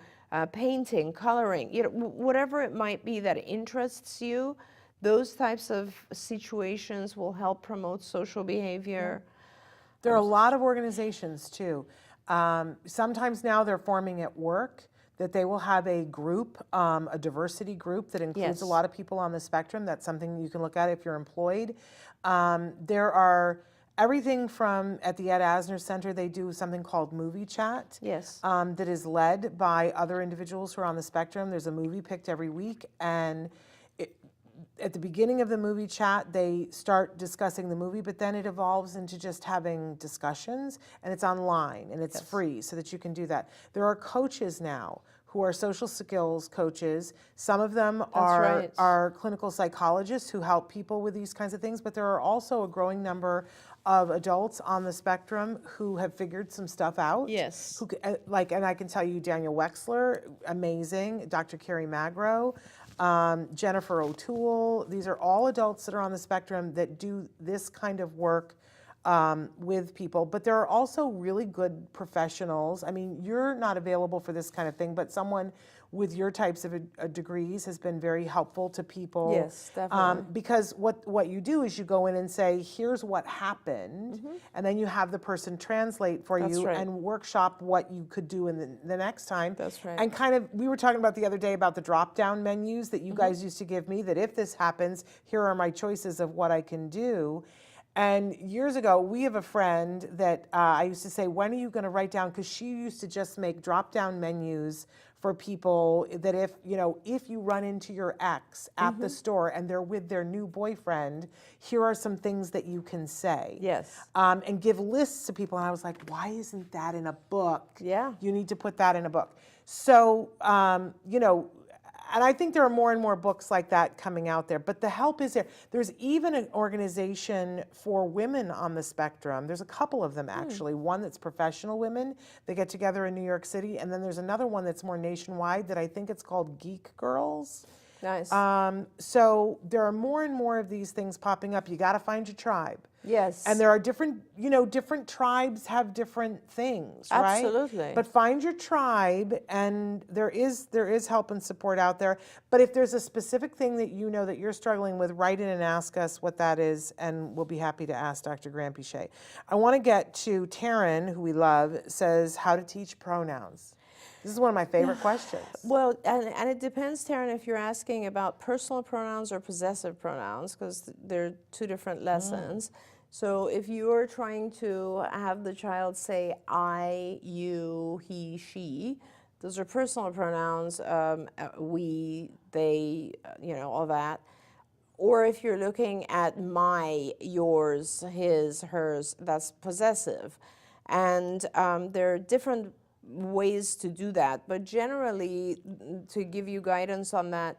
painting, coloring, whatever it might be that interests you. Those types of situations will help promote social behavior. There are a lot of organizations too. Sometimes now they're forming at work. that they will have a group, a diversity group that includes a Yes. lot of people on the spectrum. That's something you can look at if you're employed. There are everything from, at the Ed Asner Center, they do something called Movie Chat. Yes. That is led by other individuals who are on the spectrum. There's a movie picked every week, and at the beginning of the movie chat, they start discussing the movie, but then it evolves into just having discussions, and it's online, and it's free so that you can do that. There are coaches now who are social skills coaches. Some of them are clinical psychologists who help people with these kinds of things, but there are also a growing number of adults on the spectrum who have figured some stuff out. Yes. Who, and I can tell you, Daniel Wexler, amazing, Dr. Carrie Magro, Jennifer O'Toole. These are all adults that are on the spectrum that do this kind of work with people. But there are also really good professionals. I mean, you're not available for this kind of thing, but someone with your types of degrees has been very helpful to people. Yes, definitely. Because what you do is you go in and say, here's what happened, and then you have the person translate for That's you right. and workshop what you could do in the next time. That's right. And kind of, we were talking about the other day about the drop-down menus that you guys used to give me, that if this happens, here are my choices of what I can do. And years ago, we have a friend that I used to say, when are you going to write down? Because she used to just make drop-down menus for people that if you run into your ex at the store and they're with their new boyfriend, here are some things that you can say. Yes. And give lists to people. And I was like, why isn't that in a book? Yeah. You need to put that in a book. So, and I think there are more and more books like that coming out there, but the help is there. There's even an organization for women on the spectrum. There's a couple of them actually. One that's professional women. They get together in New York City, and then there's another one that's more nationwide that I think it's called Geek Girls. Nice. So there are more and more of these things popping up. You got to find your tribe. Yes. And there are different tribes have different things, right? Absolutely. But find your tribe, and there is help and support out there. But if there's a specific thing that you know that you're struggling with, write in and ask us what that is, and we'll be happy to ask Dr. Granpeesheh. I want to get to Taryn, who we love, says how to teach pronouns. This is one of my favorite questions. Well, and it depends, Taryn, if you're asking about personal pronouns or possessive pronouns, because they're two different lessons. So if you're trying to have the child say I, you, he, she, those are personal pronouns, we, they, all that. Or if you're looking at my, yours, his, hers, that's possessive. And there are different ways to do that, but generally, to give you guidance on that,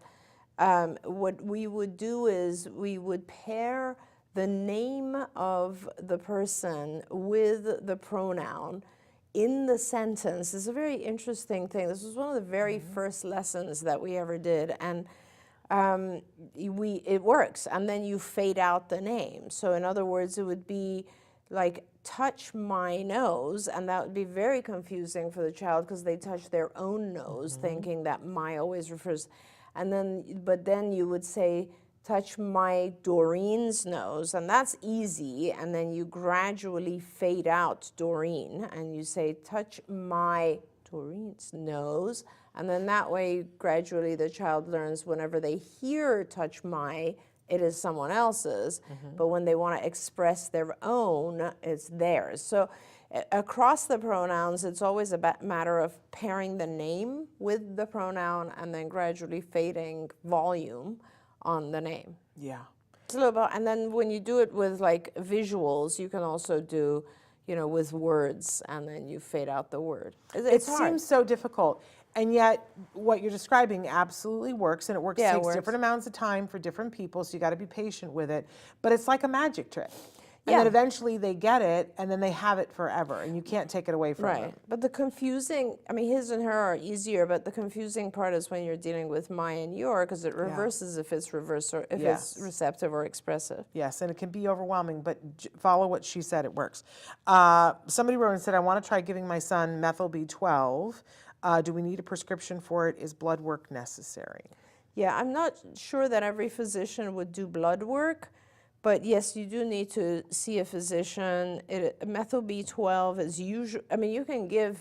what we would do is we would pair the name of the person with the pronoun in the sentence. It's a very interesting thing. This was one of the very first lessons that we ever did, and it works. And then you fade out the name. So in other words, it would be like, touch my nose, and that would be very confusing for the child because they touch their own nose, thinking that my always refers, but then you would say, touch my Doreen's nose, and that's easy, and then you gradually fade out Doreen, and you say, touch my Doreen's nose, and then that way, gradually, the child learns whenever they hear touch my, it is someone else's, but when they want to express their own, it's theirs. So across the pronouns, it's always a matter of pairing the name with the pronoun and then gradually fading volume on the name. Yeah. It's a little bit, and then when you do it with like visuals, you can also do, with words, and then you fade out the word. It seems so difficult. And yet, what you're describing absolutely works, and it takes different amounts of time for different people, so you got to be patient with it. But it's like a magic trick. And then eventually they get it, and then they have it forever, and you can't take it away from them. Right. But the confusing, his and her are easier, but the confusing part is when you're dealing with my and your, because it reverses if it's reverse or if it's receptive or expressive. Yes, and it can be overwhelming, but follow what she said, it works. Somebody wrote and said, I want to try giving my son Methyl B12. Do we need a prescription for it? Is blood work necessary? Yeah, I'm not sure that every physician would do blood work, but yes, you do need to see a physician. Methyl B12 is usually, you can give,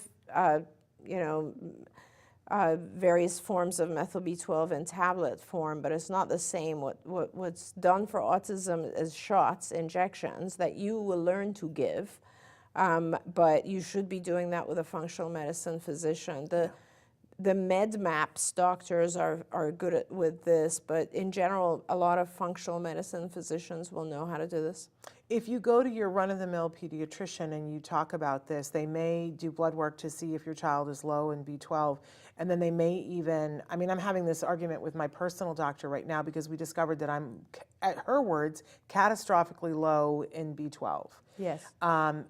various forms of methyl B12 in tablet form, but it's not the same. What's done for autism is shots, injections that you will learn to give, but you should be doing that with a functional medicine physician. The MedMaps doctors are good with this, but in general, a lot of functional medicine physicians will know how to do this. If you go to your run-of-the-mill pediatrician and you talk about this, they may do blood work to see if your child is low in B12, and then they may even, I mean, I'm having this argument with my personal doctor right now because we discovered that I'm, at her words, catastrophically low in B12. Yes.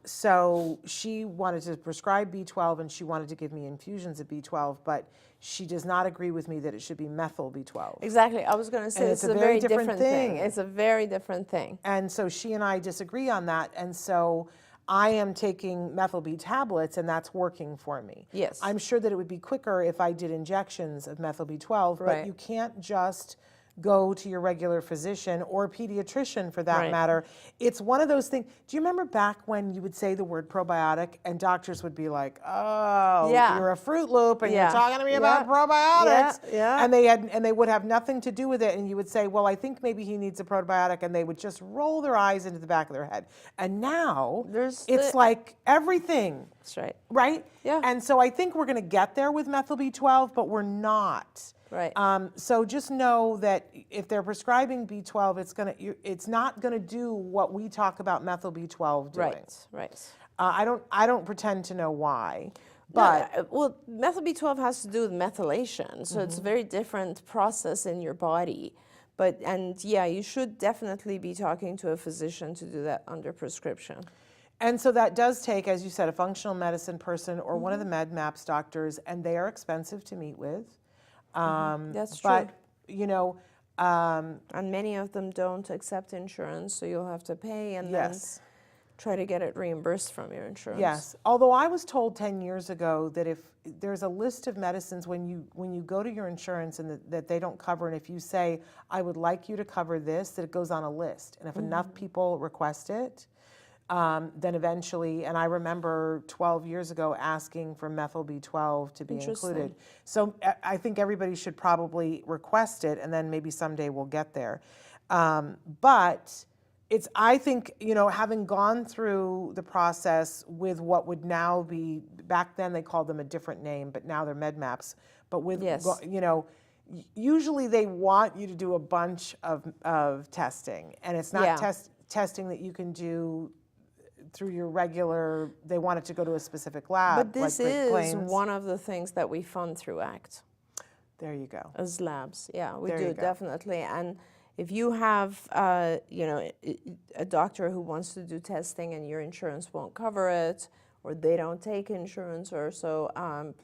So she wanted to prescribe B12 and she wanted to give me infusions of B12, but she does not agree with me that it should be methyl B12. Exactly. I was going to say it's a very different thing. It's a very different thing. And so she and I disagree on that. And so I am taking methyl B tablets and that's working for me. Yes. I'm sure that it would be quicker if I did injections of methyl B12, Right. but you can't just go to your regular physician or pediatrician for that Right. matter. It's one of those things. Do you remember back when you would say the word probiotic and doctors would be like, oh, Yeah. you're a Fruit Loop and Yeah. you're talking to me about Yeah. probiotics. Yeah. And they would have nothing to do with it. And you would say, well, I think maybe he needs a probiotic. And they would just roll their eyes into the back of their head. And now it's like everything. That's right. Right? Yeah. And so I think we're going to get there with methyl B12, but we're not. Right. So just know that if they're prescribing B12, it's not going to do what we talk about methyl B12 doing. Right. I don't pretend to know why, But but well, methyl B12 has to do with methylation, so it's a very different process in your body. And yeah, you should definitely be talking to a physician to do that under prescription. and so that does take, as you said, a functional medicine person or one of the MedMaps doctors, and they are expensive to meet with. That's But true. you know, And many of them don't accept insurance, so you'll have to pay and then yes. try to get it reimbursed from your insurance. Yes, although I was told 10 years ago that if there's a list of medicines when you go to your insurance and that they don't cover, and if you say, I would like you to cover this, that it goes on a list. And if enough people request it, then eventually, and I remember 12 years ago asking for methyl B12 to be included. So I think everybody should probably request it, and then maybe someday we'll get there. But I think, having gone through the process with what would now be, back then they called them a different name, but now they're MedMaps. But with, Yes. Usually they want you to do a bunch of testing, and it's not Yeah. testing that you can do through your regular, they want it to go to a specific lab. But this like Great is Plains. one of the things that we fund through ACT There you go. as labs. Yeah, we There you do, go. definitely. And if you have, a doctor who wants to do testing and your insurance won't cover it, or they don't take insurance or so,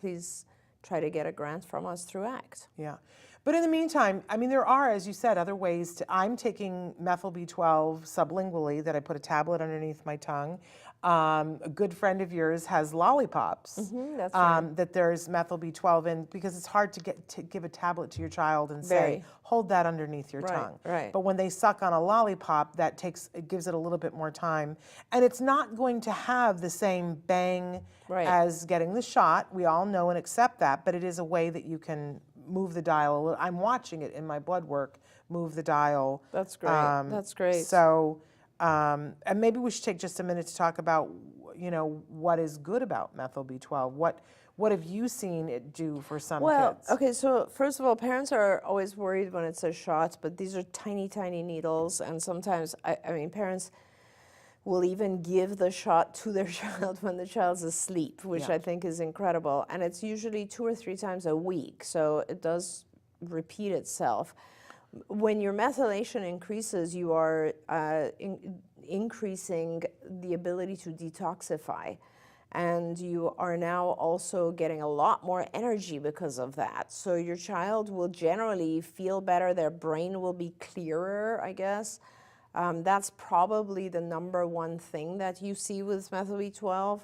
please try to get a grant from us through ACT. Yeah. But in the meantime, I mean, there are, as you said, other ways I'm taking methyl B12 sublingually that I put a tablet underneath my tongue. A good friend of yours has lollipops That's right. that there's methyl B12 in, because it's hard to give a tablet to your child and say, Very. hold that underneath your Right, tongue. right. But when they suck on a lollipop, it gives it a little bit more time. And it's not going to have the same bang Right. as getting the shot. We all know and accept that, but it is a way that you can move the dial a little. I'm watching it in my blood work, move the dial. That's great. That's great. So, and maybe we should take just a minute to talk about, what is good about methyl B12. What have you seen it do for some kids? Okay, so first of all, parents are always worried when it says shots, but these are tiny, tiny needles, and sometimes, parents will even give the shot to their child when the child's asleep, which Yeah. I think is incredible. And it's usually 2 or 3 times a week, so it does repeat itself. When your methylation increases, you are increasing the ability to detoxify. And you are now also getting a lot more energy because of that. So your child will generally feel better, their brain will be clearer, I guess. That's probably the number one thing that you see with methyl B12.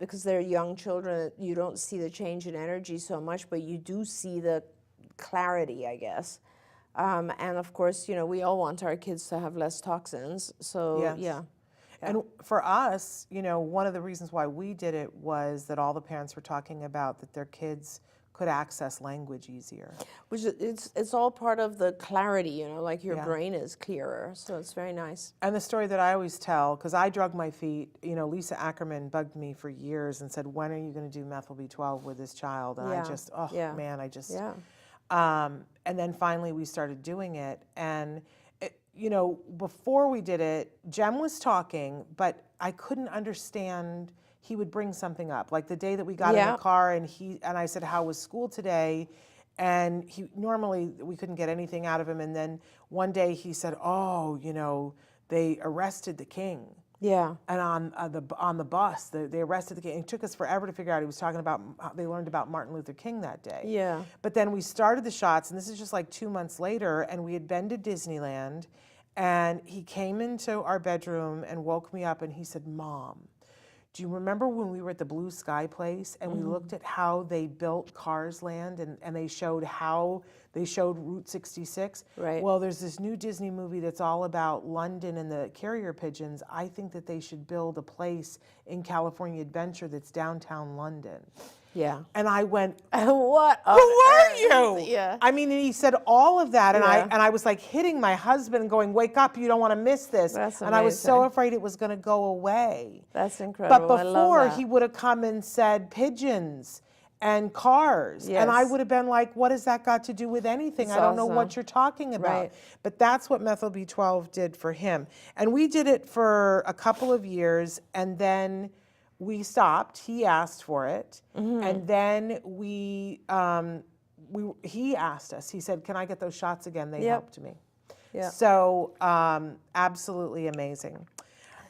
Because they're young children, you don't see the change in energy so much, but you do see the clarity, I guess. And of course, we all want our kids to have less toxins. So, Yes. yeah. And for us, one of the reasons why we did it was that all the parents were talking about that their kids could access language easier. Which it's all part of the clarity, you know, like your Yeah. brain is clearer. So it's very nice. And the story that I always tell, because I drug my feet, you know, Lisa Ackerman bugged me for years and said, when are you going to do methyl B12 with this child? And Yeah. I just, oh Yeah. man, I just, Yeah. and then finally we started doing it. And, you know, before we did it, Jem was talking, but I couldn't understand. He would bring something up, like the day that we got in Yeah. the car, and I said, "How was school today?" And normally we couldn't get anything out of him. And then one day he said, "Oh, you know, they arrested the king." Yeah. And on the bus, they arrested the king. It took us forever to figure out. He was talking about how they learned about Martin Luther King that day. Yeah. But then we started the shots, and this is just like 2 months later, and we had been to Disneyland, and he came into our bedroom and woke me up, and he said, "Mom, do you remember when we were at the Blue Sky place and we looked at how they built Cars Land and they showed Route 66? Right. Well, there's this new Disney movie that's all about London and the carrier pigeons. I think that they should build a place in California Adventure that's downtown London." Yeah. And I went, What? "Who are you?" Yeah. I mean, and he said all of that, and Yeah. I was like hitting my husband and going, "Wake up, you don't want to miss this." That's and I was so amazing. afraid it was going to go away. That's incredible. But I love before, that. he would have come and said pigeons and cars. And I Yes. would have been like, what has that got to do with anything? It's I don't know what awesome. you're talking about. Right. But that's what methyl B12 did for him. And we did it for a couple of years, and then we stopped. He asked for it. Mm-hmm. And then he asked us. He said, "Can I get those shots again?" They Yep. helped me. Yeah. So absolutely amazing.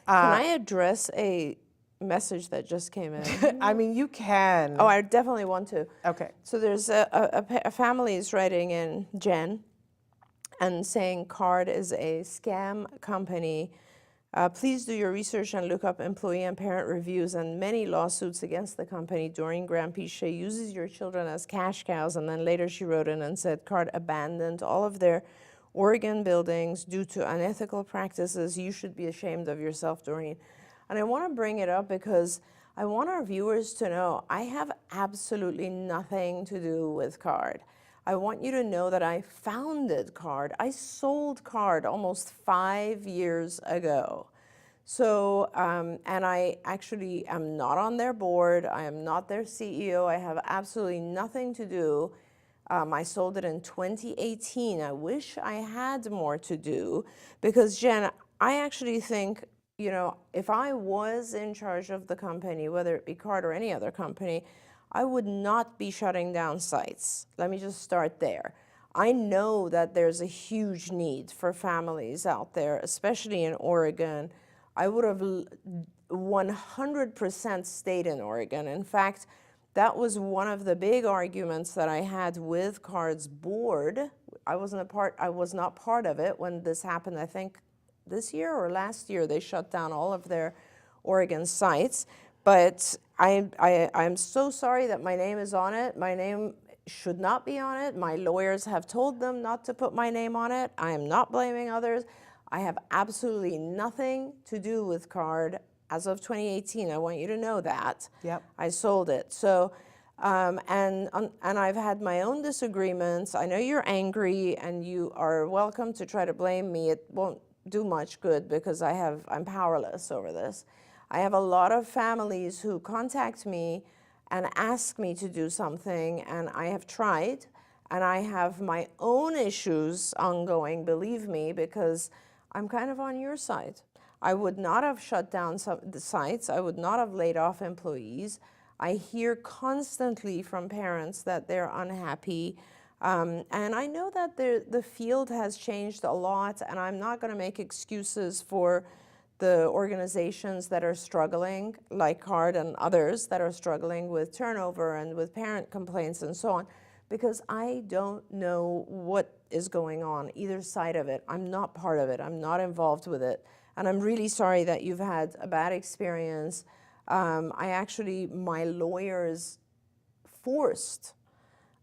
Can I address a message that just came in? I mean, you can. Oh, I definitely want to. Okay. So there's a family is writing in, Jen, and saying CARD is a scam company. Please do your research and look up employee and parent reviews and many lawsuits against the company. Doreen Granpeesheh uses your children as cash cows. And then later she wrote in and said CARD abandoned all of their Oregon buildings due to unethical practices. You should be ashamed of yourself, Doreen. And I want to bring it up because I want our viewers to know I have absolutely nothing to do with CARD. I want you to know that I founded CARD. I sold CARD almost 5 years ago. So, and I actually am not on their board. I am not their CEO. I have absolutely nothing to do. I sold it in 2018. I wish I had more to do because, Jen, I actually think, you know, if I was in charge of the company, whether it be CARD or any other company, I would not be shutting down sites. Let me just start there. I know that there's a huge need for families out there, especially in Oregon. I would have 100% stayed in Oregon. In fact, that was one of the big arguments that I had with CARD's board. I was not part of it when this happened. I think this year or last year they shut down all of their Oregon sites. But I'm so sorry that my name is on it. My name should not be on it. My lawyers have told them not to put my name on it. I am not blaming others. I have absolutely nothing to do with CARD as of 2018. I want you to know that. Yep. I sold it. So, and I've had my own disagreements. I know you're angry, and you are welcome to try to blame me. It won't do much good because I'm powerless over this. I have a lot of families who contact me and ask me to do something, and I have tried, and I have my own issues ongoing, believe me, because I'm kind of on your side. I would not have shut down the sites. I would not have laid off employees. I hear constantly from parents that they're unhappy. And I know that the field has changed a lot, and I'm not going to make excuses for the organizations that are struggling, like CARD and others that are struggling with turnover and with parent complaints and so on, because I don't know what is going on, either side of it. I'm not part of it. I'm not involved with it. And I'm really sorry that you've had a bad experience. My lawyers forced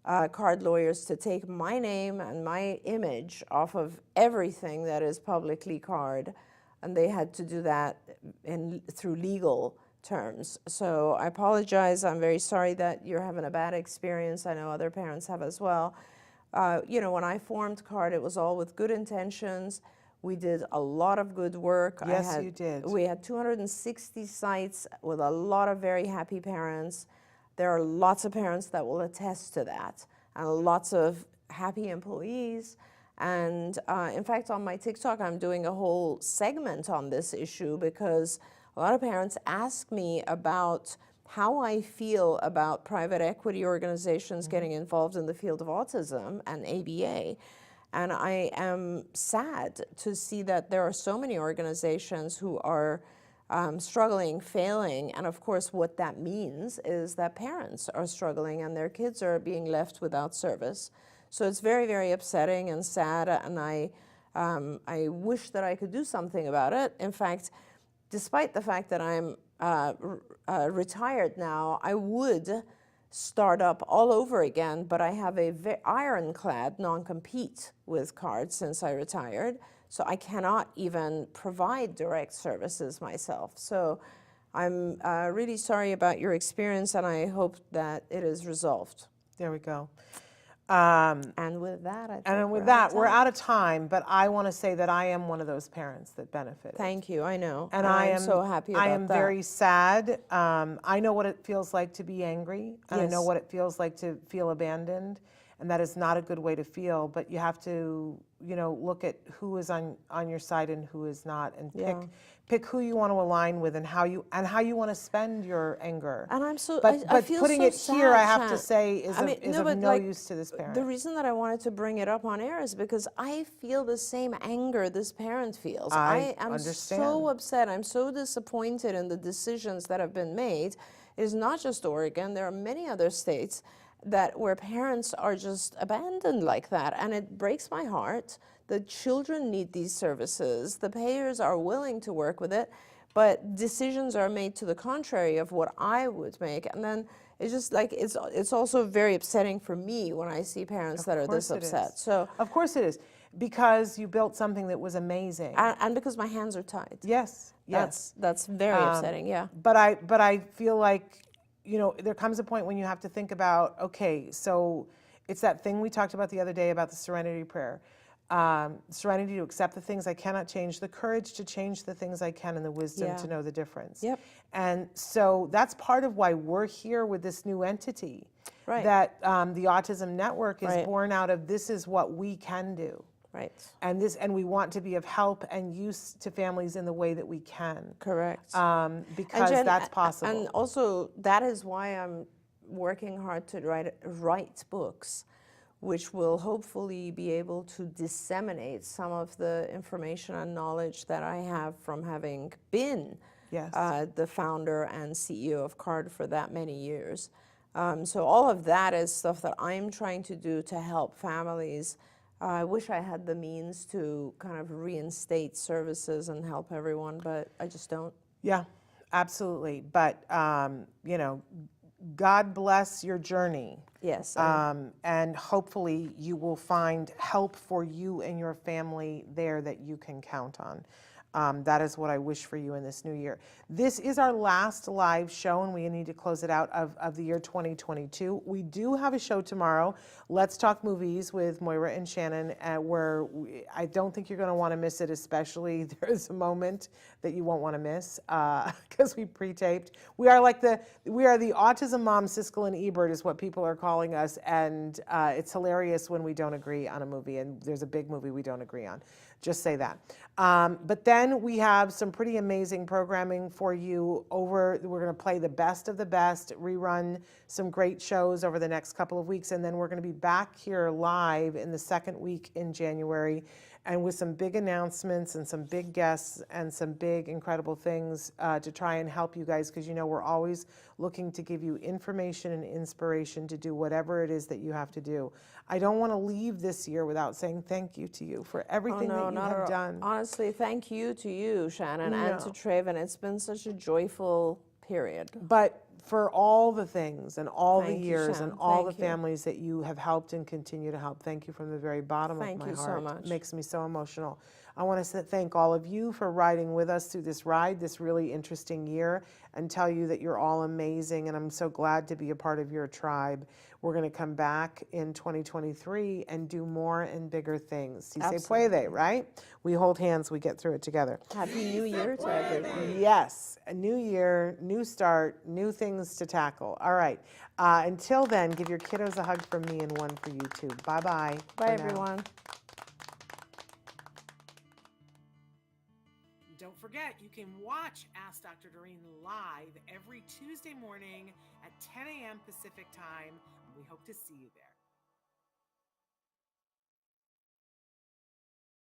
CARD lawyers to take my name and my image off of everything that is publicly CARD. And they had to do that through legal terms. So I apologize. I'm very sorry that you're having a bad experience. I know other parents have as well. You know, when I formed CARD, it was all with good intentions. We did a lot of good work. Yes, you did. We had 260 sites with a lot of very happy parents. There are lots of parents that will attest to that, and lots of happy employees. And in fact, on my TikTok, I'm doing a whole segment on this issue because a lot of parents ask me about how I feel about private equity organizations getting involved in the field of autism and ABA. And I am sad to see that there are so many organizations who are struggling, failing. And of course, what that means is that parents are struggling and their kids are being left without service. So it's very, very upsetting and sad, and I wish that I could do something about it. In fact, despite the fact that I'm retired now, I would start up all over again, but I have a ironclad non-compete with CARD since I retired, so I cannot even provide direct services myself. So I'm really sorry about your experience, and I hope that it is resolved. There we go. And with that, I think we're out of time, but I want to say that I am one of those parents that benefited. Thank you, I know. And I am so happy about that. I am very sad. I know what it feels like to be angry, and I know what it feels like to feel abandoned, and that is not a good way to feel, but you have to, you know, look at who is on your side and who is not, and pick who you want to align with and how you want to spend your anger. And I'm so, but I feel putting so it here, sad, I have Shan. to say, is of no like, use to this parent. The reason that I wanted to bring it up on air is because I feel the same anger this parent feels. I am understand. so upset. I'm so disappointed in the decisions that have been made. It is not just Oregon. There are many other states where parents are just abandoned like that, and it breaks my heart. The children need these services. The payers are willing to work with it, but decisions are made to the contrary of what I would make. And then it's just like, it's also very upsetting for me when I see parents that are this upset. So of course it is, because you built something that was amazing. And because my hands are tied. Yes, yes. That's very upsetting, yeah. But I feel like, you know, there comes a point when you have to think about, okay, so it's that thing we talked about the other day about the serenity prayer. Serenity to accept the things I cannot change, the courage to change the things I can, and the wisdom to know the difference. Yep. And so that's part of why we're here with this new entity. Right. That the Autism Network is born out of, this is what we can do. Right. And we want to be of help and use to families in the way that we can. Correct. Because Jen, that's possible. And also, that is why I'm working hard to write books, which will hopefully be able to disseminate some of the information and knowledge that I have from having been the founder and CEO of CARD for that many years. So all of that is stuff that I'm trying to do to help families. I wish I had the means to kind of reinstate services and help everyone, but I just don't. Yeah, absolutely. But, you know, God bless your journey. Yes. And hopefully you will find help for you and your family there that you can count on. That is what I wish for you in this new year. This is our last live show, and we need to close it out of the year 2022. We do have a show tomorrow, Let's Talk Movies with Moira and Shannon, where I don't think you're going to want to miss it, especially there's a moment that you won't want to miss because we pre-taped. We are the Autism Mom, Siskel and Ebert is what people are calling us, and it's hilarious when we don't agree on a movie, and there's a big movie we don't agree on. Just say that. But then we have some pretty amazing programming for you we're going to play the best of the best, rerun some great shows over the next couple of weeks, and then we're going to be back here live in the second week in January, and with some big announcements and some big guests and some big incredible things to try and help you guys, because you know we're always looking to give you information and inspiration to do whatever it is that you have to do. I don't want to leave this year without saying thank you to you for everything that you have done. Honestly, thank you to you, Shannon, and to Traven. It's been such a joyful period. But for all the things and all Thank the you, years Shan. and all Thank the you. families that you have helped and continue to help. Thank you from the very bottom Thank of my you so heart. much. It makes me so emotional. I want to thank all of you for riding with us through this ride, this really interesting year, and tell you that you're all amazing, and I'm so glad to be a part of your tribe. We're going to come back in 2023 and do more and bigger things. Si se puede, right? We hold hands, we get through it together. Happy New Year to everyone. Yes, a new year, new start, new things to tackle. All right. Until then, give your kiddos a hug from me and one for you too. Bye-bye. Bye, everyone. Don't forget, you can watch Ask Dr. Doreen live every Tuesday morning at 10 a.m. Pacific time. We hope to see you there.